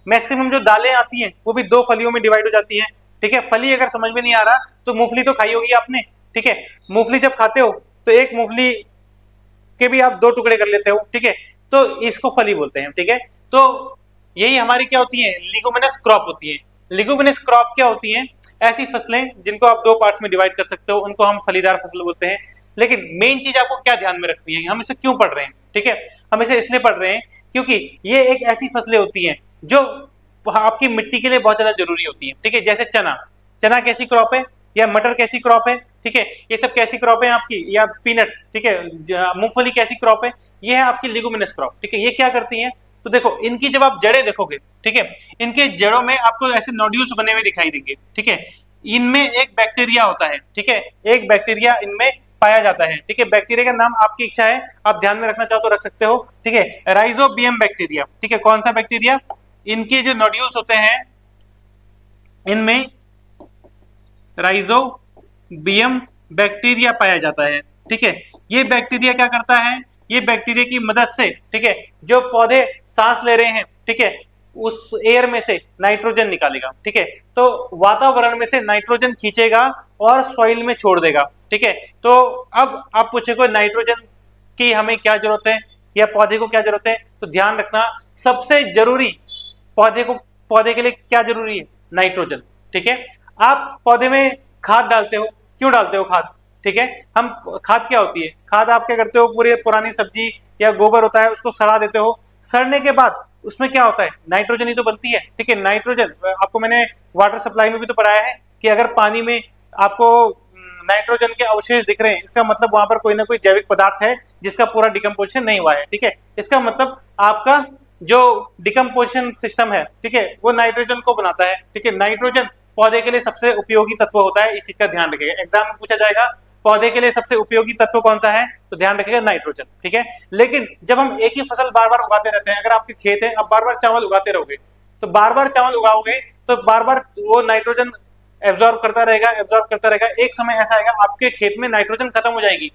मैक्सिमम जो दालें आती हैं वो भी 2 फलियों में डिवाइड हो जाती हैं, ठीक है। फली अगर समझ में नहीं आ रहा तो मूंगफली तो खाई होगी आपने, ठीक है। मूंगफली जब खाते हो तो एक मूंगफली के भी आप 2 टुकड़े कर लेते हो, ठीक है। तो इसको फली बोलते हैं, ठीक है। तो यही हमारी क्या होती है, लिगुमिनस क्रॉप होती है। लिगुमिनस क्रॉप क्या होती है, ऐसी फसलें जिनको आप 2 पार्ट्स में डिवाइड कर सकते हो, उनको हम फलीदार फसल बोलते हैं। लेकिन मेन चीज आपको क्या ध्यान में रखनी है, हम इसे क्यों पढ़ रहे हैं, ठीक है। हम इसे इसलिए पढ़ रहे हैं क्योंकि ये एक ऐसी फसलें होती हैं जो आपकी मिट्टी के लिए बहुत ज्यादा जरूरी होती है, ठीक है। जैसे चना, चना कैसी क्रॉप है, या मटर कैसी क्रॉप है, ठीक है। ये सब कैसी क्रॉप है आपकी, या पीनट्स, ठीक है। मूंगफली कैसी क्रॉप है, ये है आपकी लिगुमिनस क्रॉप, ठीक है। ये क्या करती हैं, तो देखो इनकी जब आप जड़ें देखोगे, ठीक है, इनके जड़ों में आपको ऐसे नोड्यूल्स बने हुए दिखाई देंगे, ठीक है। इनमें एक बैक्टीरिया होता है, ठीक है, एक बैक्टीरिया इनमें पाया जाता है, ठीक है। बैक्टीरिया का नाम आपकी इच्छा है, आप ध्यान में रखना चाहो तो रख सकते हो, ठीक है। राइजोबियम बैक्टीरिया, ठीक है। कौन सा बैक्टीरिया, इनके जो नोड्यूल्स होते हैं इनमें राइजोबियम बैक्टीरिया पाया जाता है। ठीक है, ये बैक्टीरिया क्या करता है, ये बैक्टीरिया की मदद से, ठीक है, जो पौधे सांस ले रहे हैं, ठीक है, उस एयर में से नाइट्रोजन निकालेगा। ठीक है, तो वातावरण में से नाइट्रोजन खींचेगा और सॉइल में छोड़ देगा। ठीक है, तो अब आप पूछेगा नाइट्रोजन की हमें क्या जरूरत है या पौधे को क्या जरूरत है, तो ध्यान रखना सबसे जरूरी पौधे के लिए क्या जरूरी है, नाइट्रोजन। ठीक है, आप पौधे में खाद डालते हो, क्यों डालते हो खाद, ठीक है, हम खाद क्या होती है, खाद आप क्या करते हो, पूरी पुरानी सब्जी या गोबर होता है उसको सड़ा देते हो, सड़ने के बाद उसमें क्या होता है, नाइट्रोजन ही तो बनती है। ठीक है, नाइट्रोजन आपको मैंने वाटर सप्लाई में भी तो पढ़ाया है कि अगर पानी में आपको नाइट्रोजन के अवशेष दिख रहे हैं, इसका मतलब वहां पर कोई ना कोई जैविक पदार्थ है जिसका पूरा डिकम्पोजिशन नहीं हुआ है। ठीक है, इसका मतलब आपका जो डिकम्पोजिशन सिस्टम है, ठीक है, वो नाइट्रोजन को बनाता है। ठीक है, नाइट्रोजन पौधे के लिए सबसे उपयोगी तत्व होता है, इस चीज का ध्यान रखिएगा, एग्जाम में पूछा जाएगा पौधे के लिए सबसे उपयोगी तत्व कौन सा है, तो ध्यान रखिएगा नाइट्रोजन। ठीक है, लेकिन जब हम एक ही फसल बार बार उगाते रहते हैं, अगर आपके खेत है, आप बार बार चावल उगाते रहोगे, तो बार बार चावल उगाओगे तो बार बार वो नाइट्रोजन एब्जॉर्ब करता रहेगा, एक समय ऐसा आएगा आपके खेत में नाइट्रोजन खत्म हो जाएगी,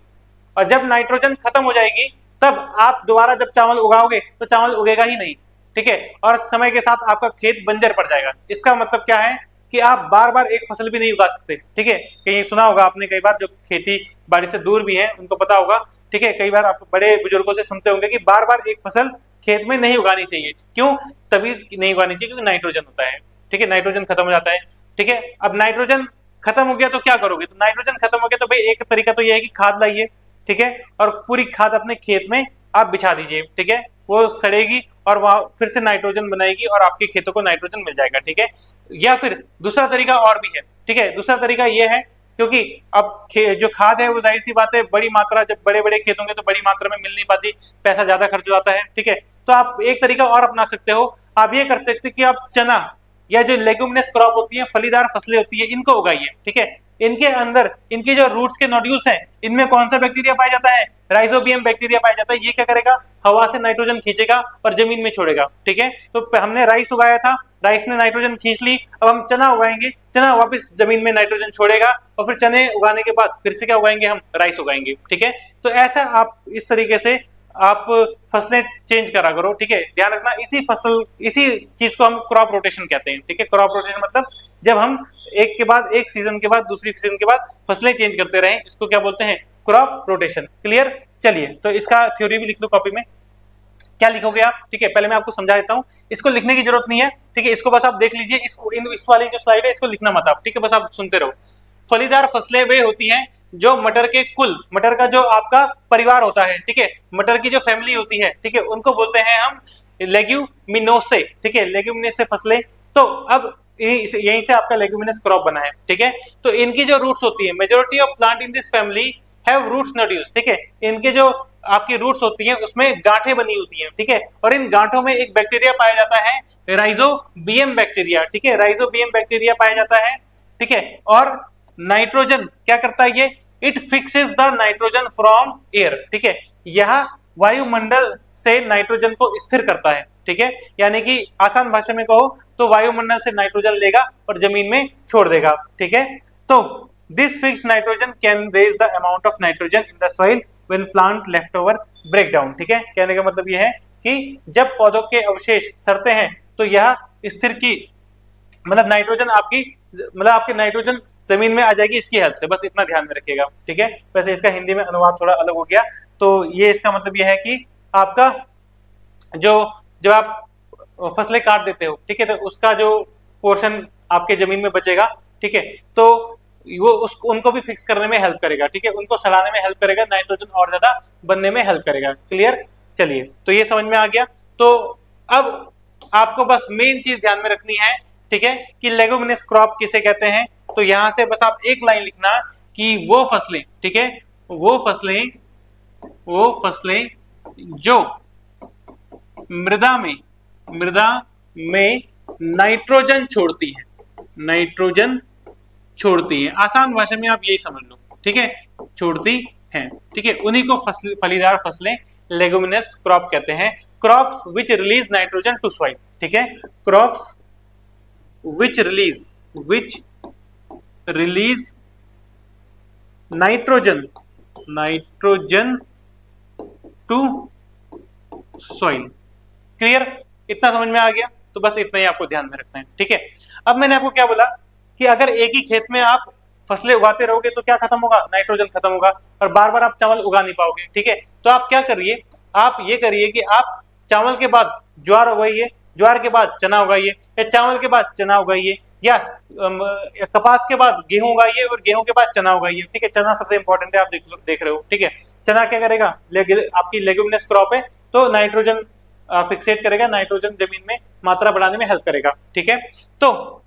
और जब नाइट्रोजन खत्म हो जाएगी तब आप दोबारा जब चावल उगाओगे तो चावल उगेगा ही नहीं। ठीक है, और समय के साथ आपका खेत बंजर पड़ जाएगा। इसका मतलब क्या है कि आप बार बार एक फसल भी नहीं उगा सकते। ठीक है, कहीं सुना होगा आपने, कई बार जो खेती बाड़ी से दूर भी है उनको पता होगा। ठीक है, कई बार आप बड़े बुजुर्गों से सुनते होंगे कि बार बार एक फसल खेत में नहीं उगानी चाहिए। क्यों, तभी नहीं उगानी चाहिए क्योंकि नाइट्रोजन होता है। ठीक है, नाइट्रोजन खत्म हो जाता है। ठीक है, अब नाइट्रोजन खत्म हो गया तो क्या करोगे, तो नाइट्रोजन खत्म हो गया तो भाई एक तरीका तो यह है कि खाद लाइए। ठीक है, और पूरी खाद अपने खेत में आप बिछा दीजिए। ठीक है, वो सड़ेगी और वहां फिर से नाइट्रोजन बनाएगी और आपके खेतों को नाइट्रोजन मिल जाएगा। ठीक है, या फिर दूसरा तरीका और भी है। ठीक है, दूसरा तरीका यह है, क्योंकि अब जो खाद है वो जाहिर सी बात है बड़ी मात्रा, जब बड़े बड़े खेत होंगे तो बड़ी मात्रा में मिल नहीं पाती, पैसा ज्यादा खर्च हो जाता है। ठीक है, तो आप एक तरीका और अपना सकते हो, आप ये कर सकते कि आप चना या जो लेगुमिनस क्रॉप होती है, फलीदार फसलें होती है, इनको उगाइए। ठीक है, इनके अंदर इनके जो रूट्स के नोड्यूल्स हैं, इनमें कौन सा बैक्टीरिया पाया जाता है, राइजोबियम बैक्टीरिया पाया जाता है। ये क्या करेगा, हवा से नाइट्रोजन खींचेगा और जमीन में छोड़ेगा। ठीक है, तो हमने राइस उगाया था, राइस ने नाइट्रोजन खींच ली, अब हम चना उगाएंगे, चना वापस जमीन में नाइट्रोजन छोड़ेगा और फिर चने उगाने के बाद फिर से क्या उगाएंगे, हम राइस उगाएंगे। ठीक है, तो ऐसा आप इस तरीके से आप फसलें चेंज करा करो। ठीक है, ध्यान रखना, इसी चीज को हम क्रॉप रोटेशन कहते हैं। ठीक है, क्रॉप रोटेशन मतलब जब हम एक के बाद एक सीजन के बाद दूसरी सीजन के बाद फसलें चेंज करते रहें, इसको क्या बोलते हैं, क्रॉप रोटेशन। क्लियर, चलिए तो इसका थ्योरी भी लिख लो कॉपी में। क्या लिखोगे आप, ठीक है, पहले मैं आपको समझा देता हूं, इसको लिखने की जरूरत नहीं है। ठीक है, इसको बस आप देख लीजिए, इस वाली जो स्लाइड है इसको लिखना मत आप। ठीक है, बस आप सुनते रहो। फलीदार फसलें वे होती हैं जो मटर के कुल, मटर का जो आपका परिवार होता है, ठीक है, मटर की जो फैमिली होती है, ठीक है, उनको बोलते हैं हम लेग्यूमिनोसे। ठीक है, लेग्यूमिनेसे फसलें। तो अब यहीं से आपका लेग्यूमिनस क्रॉप बना है। ठीक है, तो इनकी जो रूट्स होती है, majority of plant in this family have roots nodules. ठीक है, इनके जो आपकी रूट्स होती हैं उसमें गांठें बनी होती हैं। ठीक है, और इन गांठों में एक बैक्टीरिया पाया जाता है, राइजोबियम बैक्टीरिया। ठीक है, राइजोबियम बैक्टीरिया पाया जाता है। ठीक है, और नाइट्रोजन क्या करता है, ये it fixes the nitrogen from air. ठीक है, यह वायुमंडल से नाइट्रोजन को स्थिर करता है। ठीक है, यानी कि आसान भाषा में कहो तो वायुमंडल से नाइट्रोजन लेगा और जमीन में छोड़ देगा। ठीक है, तो this fixed nitrogen can raise the amount of nitrogen in the soil when plant left over break down. ठीक है, कहने का मतलब यह है कि जब पौधों के अवशेष सड़ते हैं तो यह स्थिर की मतलब नाइट्रोजन आपकी नाइट्रोजन जमीन में आ जाएगी इसकी हेल्प से, बस इतना ध्यान में रखिएगा। ठीक है, वैसे इसका हिंदी में अनुवाद थोड़ा अलग हो गया, तो ये इसका मतलब यह है कि आपका जब आप फसलें काट देते हो, ठीक है, तो उसका जो पोर्शन आपके जमीन में बचेगा, ठीक है, तो वो उनको भी फिक्स करने में हेल्प करेगा। ठीक है, उनको सड़ाने में हेल्प करेगा, नाइट्रोजन और ज्यादा बनने में हेल्प करेगा। क्लियर, चलिए तो ये समझ में आ गया। तो अब आपको बस मेन चीज ध्यान में रखनी है, ठीक है, कि लेगुमिनस क्रॉप किसे कहते हैं। तो यहां से बस आप एक लाइन लिखना कि वो फसलें, ठीक है, वो फसलें जो मृदा में नाइट्रोजन छोड़ती हैं, आसान भाषा में आप यही समझ लो। ठीक है, छोड़ती हैं, ठीक है, उन्हीं को फलीदार फसलें लेगुमिनस क्रॉप कहते हैं। Crops which release nitrogen to soil. ठीक है, crops which release nitrogen to soil. Clear, इतना समझ में आ गया? तो बस इतना ही आपको ध्यान में रखना है, ठीक है। अब मैंने आपको क्या बोला कि अगर एक ही खेत में आप फसलें उगाते रहोगे तो क्या खत्म होगा? नाइट्रोजन खत्म होगा और बार बार आप चावल उगा नहीं पाओगे, ठीक है। तो आप क्या करिए, आप ये करिए कि आप चावल के बाद ज्वार उगाइए, ज्वार के बाद चना उगाइए, या चावल के बाद चना उगाइए, या कपास के बाद गेहूं उगाइए और गेहूं के बाद चना उगाइए, ठीक है। चना सबसे इंपॉर्टेंट है, आप देख रहे हो, ठीक है। चना क्या करेगा? आपकी लेग्यूमिनस क्रॉप है तो नाइट्रोजन फिक्सेट करेगा, नाइट्रोजन जमीन में मात्रा बढ़ाने में हेल्प करेगा, ठीक है। तो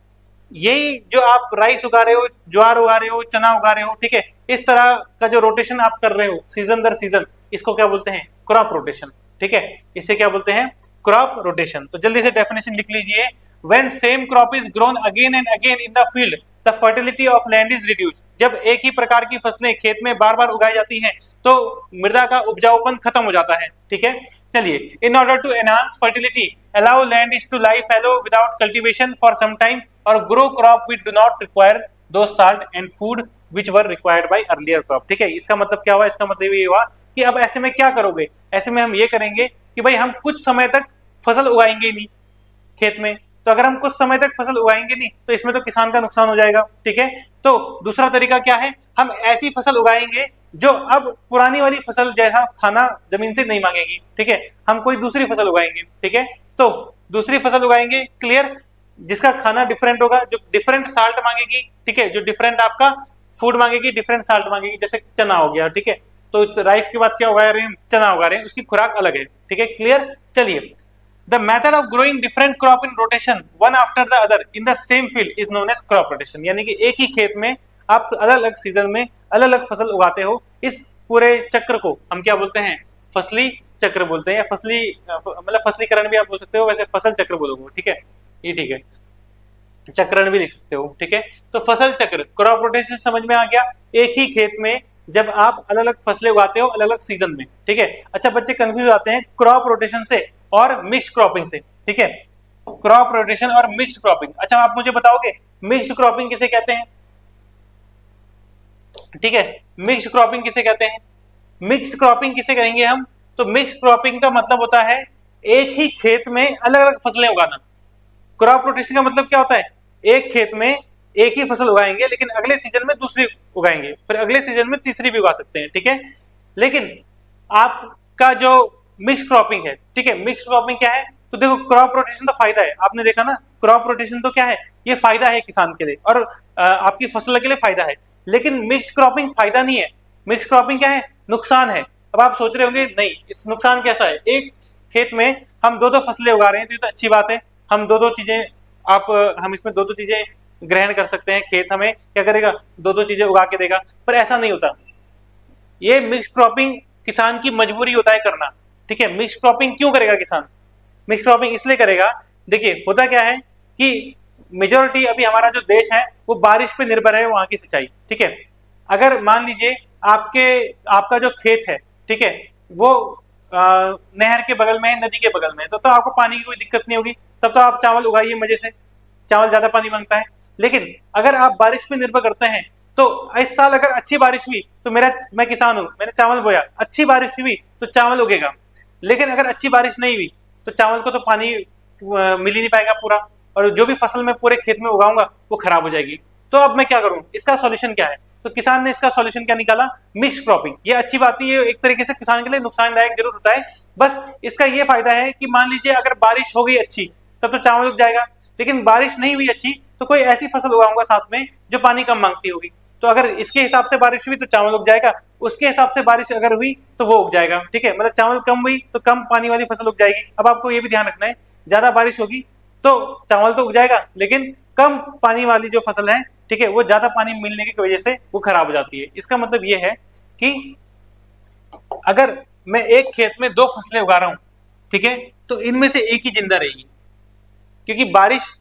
यही जो आप राइस उगा रहे हो, ज्वार उगा रहे हो, चना उगा रहे हो, ठीक है, इस तरह का जो रोटेशन आप कर रहे हो सीजन दर सीजन, इसको क्या बोलते हैं? क्रॉप रोटेशन, ठीक है। इसे क्या बोलते हैं? Crop rotation. तो जल्दी से डेफिनेशन लिख लीजिए। When same crop is grown again and again in the field the fertility of land is reduced. जब एक ही प्रकार की फसलें खेत में बार बार उगाई जाती हैं तो मृदा का उपजाऊपन खत्म हो जाता है, ठीक है। चलिए, in order to enhance fertility allow land is to lie fallow without cultivation for some time और grow crop which do not require the salt and food which were required by earlier crop, ठीक है। इसका मतलब क्या हुआ? इसका मतलब ये हुआ कि अब ऐसे में क्या करोगे? ऐसे में हम ये करेंगे कि भाई हम कुछ समय तक फसल उगाएंगे नहीं खेत में। तो अगर हम कुछ समय तक फसल उगाएंगे नहीं तो इसमें तो किसान का नुकसान हो जाएगा, ठीक है। तो दूसरा तरीका क्या है? हम ऐसी फसल उगाएंगे जो अब पुरानी वाली फसल जैसा खाना जमीन से नहीं मांगेगी, ठीक है। हम कोई दूसरी फसल उगाएंगे, ठीक है। तो दूसरी फसल उगाएंगे, क्लियर, जिसका खाना डिफरेंट होगा, जो डिफरेंट साल्ट मांगेगी, ठीक है, जो डिफरेंट आपका फूड मांगेगी, डिफरेंट साल्ट मांगेगी, जैसे चना हो गया, ठीक है। तो राइस के बाद क्या उगा रहे हैं? चना उगा रहे हैं, उसकी खुराक अलग है, ठीक है, क्लियर। चलिए, the method of growing different crop in rotation one after the other in the same field is known as crop rotation. यानी कि एक ही खेत में आप अलग अलग सीजन में अलग अलग फसल उगाते हो, इस पूरे चक्र को हम क्या बोलते हैं? फसली चक्र बोलते हैं, या फसली मतलब फसलीकरण भी आप बोल सकते हो, वैसे फसल चक्र बोलोगे, ठीक है, ये ठीक है, चक्रण भी लिख सकते हो, ठीक है। तो फसल चक्र, क्रॉप रोटेशन समझ में आ गया। एक ही खेत में जब आप अलग अलग फसलें उगाते हो अलग अलग सीजन में, ठीक है। अच्छा, बच्चे कंफ्यूज आते हैं क्रॉप रोटेशन से और मिक्स्ड क्रॉपिंग से, ठीक है। क्रॉप रोटेशन और मिक्स्ड क्रॉपिंग, अच्छा आप मुझे बताओगे मिक्स्ड क्रॉपिंग किसे कहते हैं? ठीक है, मिक्स्ड क्रॉपिंग किसे कहते हैं? मिक्स्ड क्रॉपिंग किसे कहेंगे हम? तो मिक्स्ड क्रॉपिंग का मतलब होता है एक ही खेत में अलग अलग फसलें उगाना। क्रॉप रोटेशन का मतलब क्या होता है? एक खेत में एक ही फसल उगाएंगे लेकिन अगले सीजन में दूसरी उगाएंगे, फिर अगले सीजन में तीसरी भी उगा सकते हैं, ठीक है। लेकिन आपका जो मिक्स क्रॉपिंग है, ठीक है, मिक्स क्रॉपिंग क्या है? तो देखो, क्रॉप रोटेशन तो फायदा है, आपने देखा ना, क्रॉप रोटेशन तो क्या है? ये फायदा है किसान के लिए और आपकी फसल के लिए फायदा है। लेकिन मिक्स क्रॉपिंग फायदा नहीं है, मिक्स क्रॉपिंग क्या है? नुकसान है। अब आप सोच रहे होंगे नहीं, इस नुकसान कैसा है? एक खेत में हम दो दो फसलें उगा रहे हैं तो ये तो अच्छी बात है, हम दो दो चीजें हम इसमें दो दो चीजें ग्रहण कर सकते हैं, खेत हमें क्या करेगा? दो दो चीजें उगा के देगा। पर ऐसा नहीं होता, ये मिक्स क्रॉपिंग किसान की मजबूरी होता है करना, ठीक है। मिक्स क्रॉपिंग क्यों करेगा किसान? मिक्स क्रॉपिंग इसलिए करेगा, देखिए होता क्या है कि मेजोरिटी अभी हमारा जो देश है वो बारिश पे निर्भर है, वहां की सिंचाई, ठीक है। अगर मान लीजिए आपका जो खेत है, ठीक है, वो नहर के बगल में है, नदी के बगल में है, तो आपको पानी की कोई दिक्कत नहीं होगी, तब तो आप चावल उगाइए मजे से। चावल ज्यादा पानी मांगता है, लेकिन अगर आप बारिश पे निर्भर करते हैं तो इस साल अगर अच्छी बारिश हुई तो मैं किसान हूं, मैंने चावल बोया, अच्छी बारिश हुई तो चावल उगेगा। लेकिन अगर अच्छी बारिश नहीं हुई तो चावल को तो पानी मिल ही नहीं पाएगा पूरा, और जो भी फसल मैं पूरे खेत में उगाऊंगा वो खराब हो जाएगी। तो अब मैं क्या करूं? इसका सॉल्यूशन क्या है? तो किसान ने इसका सॉल्यूशन क्या निकाला? Mix cropping. ये अच्छी बात है, ये एक तरीके से किसान के लिए नुकसानदायक जरूर होता है, बस इसका ये फायदा है कि मान लीजिए अगर बारिश हो गई अच्छी तब तो चावल उग जाएगा, लेकिन बारिश नहीं हुई अच्छी तो कोई ऐसी फसल उगाऊंगा साथ में जो पानी कम मांगती होगी, तो अगर इसके हिसाब से बारिश हुई तो चावल उग जाएगा, उसके हिसाब से बारिश अगर हुई तो वो उग जाएगा, ठीक है। मतलब चावल कम हुई तो कम पानी वाली फसल उग जाएगी। अब आपको ये भी ध्यान रखना है, ज्यादा बारिश होगी तो चावल तो उग जाएगा, लेकिन कम पानी वाली जो फसल है, ठीक है, वो ज्यादा पानी मिलने की वजह से वो खराब हो जाती है। इसका मतलब ये है कि अगर मैं एक खेत में दो फसलें उगा रहा हूं, ठीक है, तो इनमें से एक ही जिंदा रहेगी, क्योंकि बारिश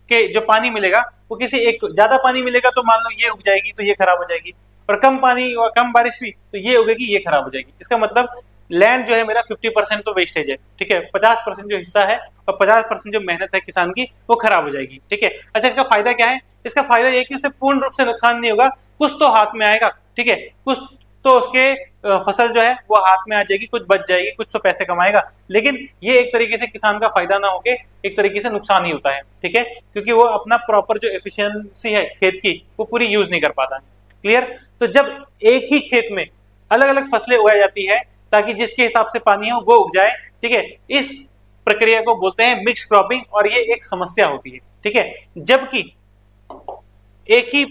के जो पानी मिलेगा वो किसी एक, ज्यादा पानी मिलेगा तो मान लो ये उग जाएगी तो ये खराब हो जाएगी, और कम पानी और कम बारिश हुई तो ये उगेगी, ये खराब हो जाएगी। इसका मतलब लैंड जो है मेरा 50% तो वेस्टेज है, ठीक है, 50% जो हिस्सा है और 50% जो मेहनत है किसान की वो खराब हो जाएगी, ठीक है। अच्छा, इसका फायदा क्या है? इसका फायदा ये कि उसे पूर्ण रूप से नुकसान नहीं होगा, कुछ तो हाथ में आएगा, ठीक है, कुछ तो उसके फसल जो है वो हाथ में आ जाएगी, कुछ बच जाएगी, कुछ तो पैसे कमाएगा। लेकिन ये एक तरीके से किसान का फायदा ना होके एक तरीके से नुकसान ही होता है, ठीक है, क्योंकि वो अपना प्रॉपर जो एफिशिएंसी है खेत की वो पूरी यूज नहीं कर पाता। क्लियर? तो जब एक ही खेत में अलग अलग फसलें उगाई जाती है ताकि जिसके हिसाब से पानी है वो उग जाए, ठीक है, इस प्रक्रिया को बोलते हैं मिक्स क्रॉपिंग, और ये एक समस्या होती है, ठीक है। जबकि एक ही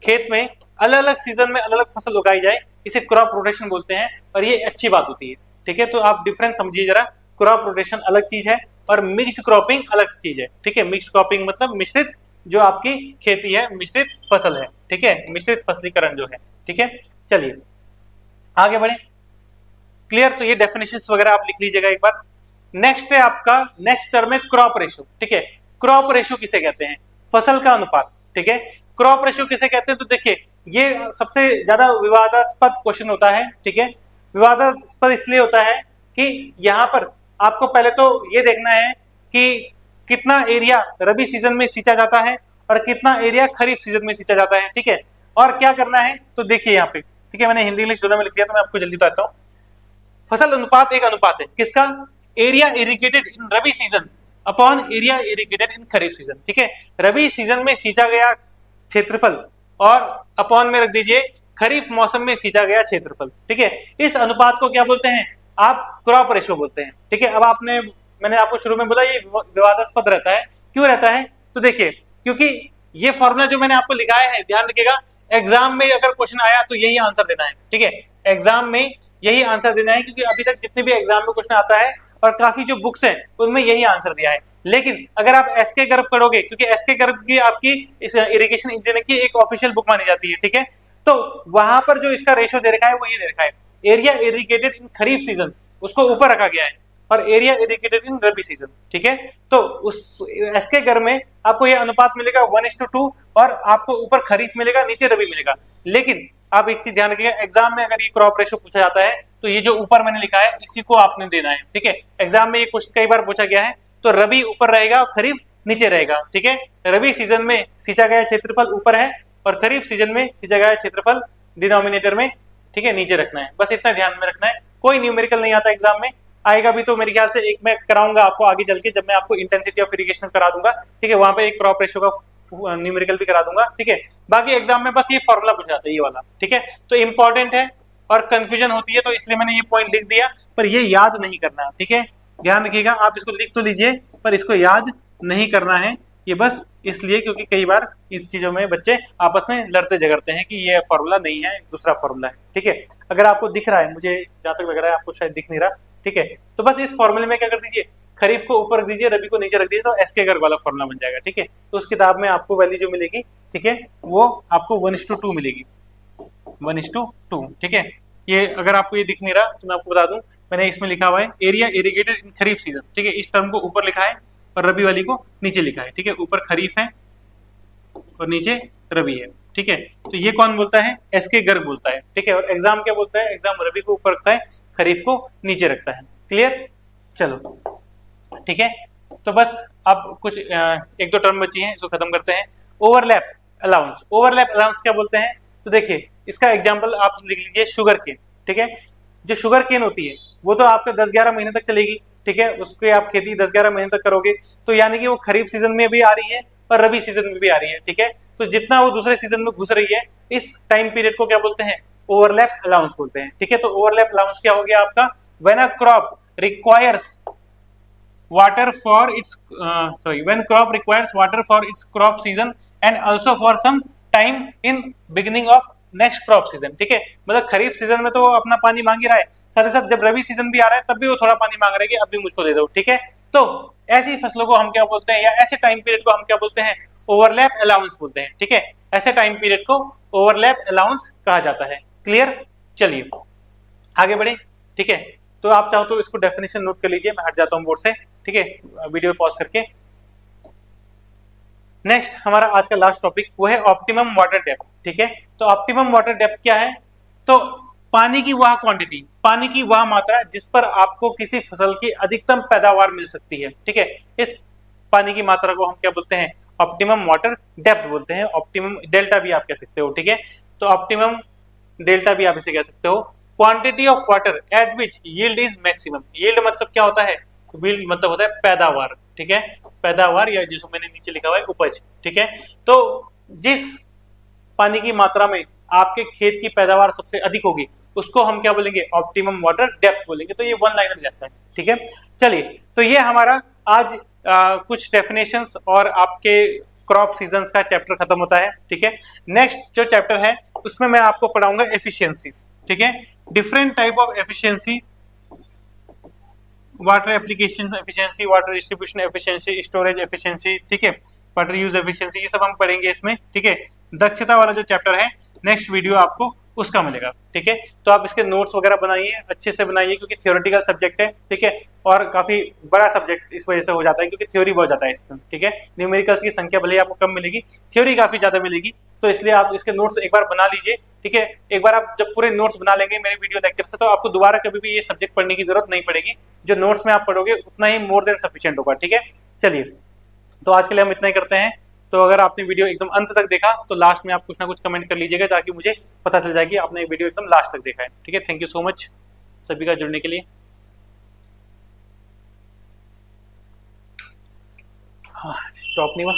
खेत में अलग अलग सीजन में अलग अलग फसल उगाई जाए, इसे क्रॉप रोटेशन बोलते हैं, और ये अच्छी बात होती है, ठीक है। तो आप डिफरेंस समझिए जरा, क्रॉप रोटेशन अलग चीज है और मिक्स क्रॉपिंग अलग चीज है, ठीक है। मिक्स क्रॉपिंग मतलब मिश्रित जो आपकी खेती है, मिश्रित फसल है, ठीक है, मिश्रित फसलीकरण जो है, ठीक है। चलिए आगे बढ़े। क्लियर? तो ये डेफिनेशंस वगैरह आप लिख लीजिएगा एक बार। नेक्स्ट है आपका, नेक्स्ट टर्म है क्रॉप रेशो, ठीक है। क्रॉप रेशो किसे कहते हैं? फसल का अनुपात, ठीक है। क्रॉप रेशो किसे कहते हैं? तो देखिए ये सबसे ज्यादा विवादास्पद क्वेश्चन होता है, ठीक है। विवादास्पद इसलिए होता है कि यहाँ पर आपको पहले तो ये देखना है कि कितना एरिया रबी सीजन में सींचा जाता है और कितना एरिया खरीफ सीजन में सींचा जाता है, ठीक है। और क्या करना है तो देखिए यहाँ पे, ठीक है, मैंने हिंदी इंग्लिश दोनों में लिख दिया तो मैं आपको जल्दी बताता हूँ। फसल अनुपात एक अनुपात है किसका? एरिया इरिगेटेड इन रबी सीजन अपॉन एरिया इरिगेटेड इन खरीफ सीजन, ठीक है। रबी सीजन में सींचा गया क्षेत्रफल और अपॉन में रख दीजिए खरीफ मौसम में सींचा गया क्षेत्रफल, ठीक है। इस अनुपात को क्या बोलते हैं? आप क्रॉप रेशो बोलते हैं, ठीक है। अब मैंने आपको शुरू में बोला ये विवादास्पद रहता है, क्यों रहता है? तो देखिए क्योंकि ये फॉर्मूला जो मैंने आपको लिखाया है, ध्यान रखिएगा, एग्जाम में अगर क्वेश्चन आया तो यही आंसर देना है, ठीक है। एग्जाम में यही आंसर देना है, क्योंकि अभी तक जितने भी एग्जाम में क्वेश्चन आता है और काफी जो बुक्स हैं उनमें यही आंसर दिया है। लेकिन अगर आप एसके गर्ग पढ़ोगे, क्योंकि एसके गर्ग की आपकी इस इरिगेशन इंजीनियरिंग की एक ऑफिशियल बुक मानी जाती है, ठीक है, तो वहां पर जो इसका रेशो दे रखा है वो ये दे रखा है, एरिया इरिगेटेड इन खरीफ सीजन उसको ऊपर रखा गया है और एरिया इरिगेटेड इन रबी सीजन, ठीक है। तो उस एसके गर्ग में आपको ये अनुपात मिलेगा 1:2 और आपको ऊपर खरीफ मिलेगा, नीचे रबी मिलेगा। लेकिन आप एक चीज ध्यान रखिएगा, एग्जाम में अगर ये क्रॉप रेशो पूछा जाता है तो ये जो ऊपर मैंने लिखा है इसी को आपने देना है, ठीक है। एग्जाम में ये क्वेश्चन कई बार पूछा गया है, तो रबी ऊपर रहेगा और खरीफ नीचे रहेगा, ठीक है। रबी सीजन में सींचा गया क्षेत्रफल ऊपर है और खरीफ सीजन में सींचा गया क्षेत्रफल डिनोमिनेटर में, ठीक है, नीचे रखना है। बस इतना ध्यान में रखना है। कोई न्यूमेरिकल नहीं आता एग्जाम में, आएगा भी तो मेरे ख्याल से एक मैं कराऊंगा आपको आगे चल के, जब मैं आपको इंटेंसिटी ऑफ इरिगेशन करा दूंगा, ठीक है, वहां पे एक क्रॉप रेशो का न्यूमेरिकल भी करा दूंगा, ठीक है। बाकी एग्जाम में बस ये फॉर्मूला पूछा जाता है, ये वाला, ठीक है। तो इंपॉर्टेंट है और कंफ्यूजन होती है, तो इसलिए मैंने ये पॉइंट लिख दिया, पर ये याद नहीं करना, ठीक है। ध्यान रखिएगा, आप इसको लिख तो लीजिए पर इसको याद नहीं करना है, ये बस इसलिए क्योंकि कई बार इस चीजों में बच्चे आपस में लड़ते झगड़ते हैं कि ये फॉर्मूला नहीं है, दूसरा फॉर्मूला है, ठीक है। अगर आपको दिख रहा है, मुझे जहां तक लग रहा है आपको शायद दिख नहीं रहा, ठीक है, तो बस इस फॉर्मूले में क्या कर दीजिए, खरीफ को ऊपर रख दीजिए, रबी को नीचे रख दीजिए, तो एसके गर्ग वाला फॉर्मूला बन जाएगा, ठीक है। तो उस किताब में आपको वैल्यू जो मिलेगी, ठीक है, वो आपको 1:2 मिलेगी, 1:2, ठीक है। ये अगर आपको ये दिख नहीं रहा तो मैं आपको बता दूं, मैंने इसमें लिखा हुआ है एरिया इरिगेटेड इन खरीफ सीजन, ठीक है। इस टर्म को ऊपर लिखा है और रबी वाली को नीचे लिखा है, ठीक है। ऊपर खरीफ है और नीचे रबी है, ठीक है। तो ये कौन बोलता है? एसके गर्ग बोलता है, ठीक है। और एग्जाम क्या बोलता है? एग्जाम रबी को ऊपर रखता है, खरीफ को नीचे रखता है। क्लियर? चलो ठीक है। तो बस अब कुछ एक दो टर्म बची हैं, इसको खत्म करते हैं। ओवरलैप अलाउंस, ओवरलैप अलाउंस क्या बोलते हैं? तो देखिए इसका एग्जांपल आप लिख लीजिए, शुगर केन, ठीक है। जो शुगर केन होती है वो तो आपके 10-11 महीने तक चलेगी, ठीक है, उस पर आप खेती 10-11 महीने तक करोगे, तो यानी कि वो खरीफ सीजन में भी आ रही है और रबी सीजन में भी आ रही है, ठीक है। तो जितना वो दूसरे सीजन में घुस रही है, इस टाइम पीरियड को क्या बोलते हैं? ओवरलैप अलाउंस बोलते हैं, ठीक है। तो ओवरलैप अलाउंस क्या हो गया आपका? When a crop requires water for its when crop requires water for its crop season and also for some time in beginning of next crop season, ठीक है। मतलब खरीफ सीजन में तो वो अपना पानी मांग ही रहा है, साथ ही साथ जब रबी सीजन भी आ रहा है तब भी वो थोड़ा पानी मांग रहा है कि अब भी मुझको दे दो, ठीक है। तो ऐसी फसलों को हम क्या बोलते हैं, या ऐसे टाइम पीरियड को हम क्या बोलते हैं? ओवरलैप अलाउंस बोलते हैं, ठीक है। ऐसे टाइम पीरियड को ओवरलैप अलाउंस कहा जाता है। क्लियर? चलिए आगे बढ़े, ठीक है। तो आप चाहो तो इसको डेफिनेशन नोट कर लीजिए, मैं हट जाता हूँ बोर्ड से, ठीक है, वीडियो पॉज करके। नेक्स्ट हमारा आज का लास्ट टॉपिक वो है ऑप्टिमम वाटर डेप्थ, ठीक है। तो ऑप्टिमम वाटर डेप्थ क्या है? तो पानी की वह क्वांटिटी, पानी की वह मात्रा जिस पर आपको किसी फसल की अधिकतम पैदावार मिल सकती है। ठीक है, इस पानी की मात्रा को हम क्या बोलते हैं, ऑप्टिमम वाटर डेप्थ बोलते हैं, ऑप्टिमम डेल्टा भी आप कह सकते हो। ठीक है, तो ऑप्टिमम डेल्टा भी आप इसे कह सकते हो। Quantity of water at which yield is maximum, yield मतलब क्या होता है, यील्ड मतलब होता है पैदावार। ठीक है, पैदावार या जिसको मैंने नीचे लिखा हुआ है उपज। ठीक है, तो जिस पानी की मात्रा में आपके खेत की पैदावार सबसे अधिक होगी उसको हम क्या बोलेंगे, ऑप्टिमम वाटर डेप्थ बोलेंगे। तो ये वन लाइनर जैसा है। ठीक है, चलिए, तो ये हमारा आज कुछ डेफिनेशंस और आपके क्रॉप सीजन्स का चैप्टर खत्म होता है। ठीक है, नेक्स्ट जो चैप्टर है उसमें मैं आपको पढ़ाऊंगा एफिशिएंसीज। ठीक है, different type of efficiency, water application efficiency, water distribution efficiency, storage efficiency. ठीक है, वाटर यूज एफिशिएंसी, ये सब हम पढ़ेंगे इसमें। ठीक है, दक्षता वाला जो चैप्टर है नेक्स्ट वीडियो आपको उसका मिलेगा। ठीक है, तो आप इसके नोट्स वगैरह बनाइए, अच्छे से बनाइए, क्योंकि थियोरेटिकल सब्जेक्ट है। ठीक है, और काफी बड़ा सब्जेक्ट इस वजह से हो जाता है क्योंकि थ्योरी बहुत ज्यादा है इसमें। ठीक है, न्यूमेरिकल्स की संख्या भले ही आपको कम मिलेगी, थ्योरी काफी ज्यादा मिलेगी, तो इसलिए आप इसके नोट्स एक बार बना लीजिए। ठीक है, एक बार आप जब पूरे नोट्स बना लेंगे मेरे वीडियो लेक्चर से, तो आपको दोबारा कभी भी ये सब्जेक्ट पढ़ने की जरूरत नहीं पड़ेगी। जो नोट्स में आप पढ़ोगे उतना ही मोर देन सफिशिएंट होगा। ठीक है, चलिए, तो आज के लिए हम इतना ही करते हैं। तो अगर आपने वीडियो एकदम अंत तक देखा तो लास्ट में आप कुछ ना कुछ कमेंट कर लीजिएगा, ताकि मुझे पता चल जाए कि आपने वीडियो एकदम लास्ट तक देखा है। ठीक है, थैंक यू सो मच सभी का जुड़ने के लिए। हाँ, स्टॉप नहीं हुआ।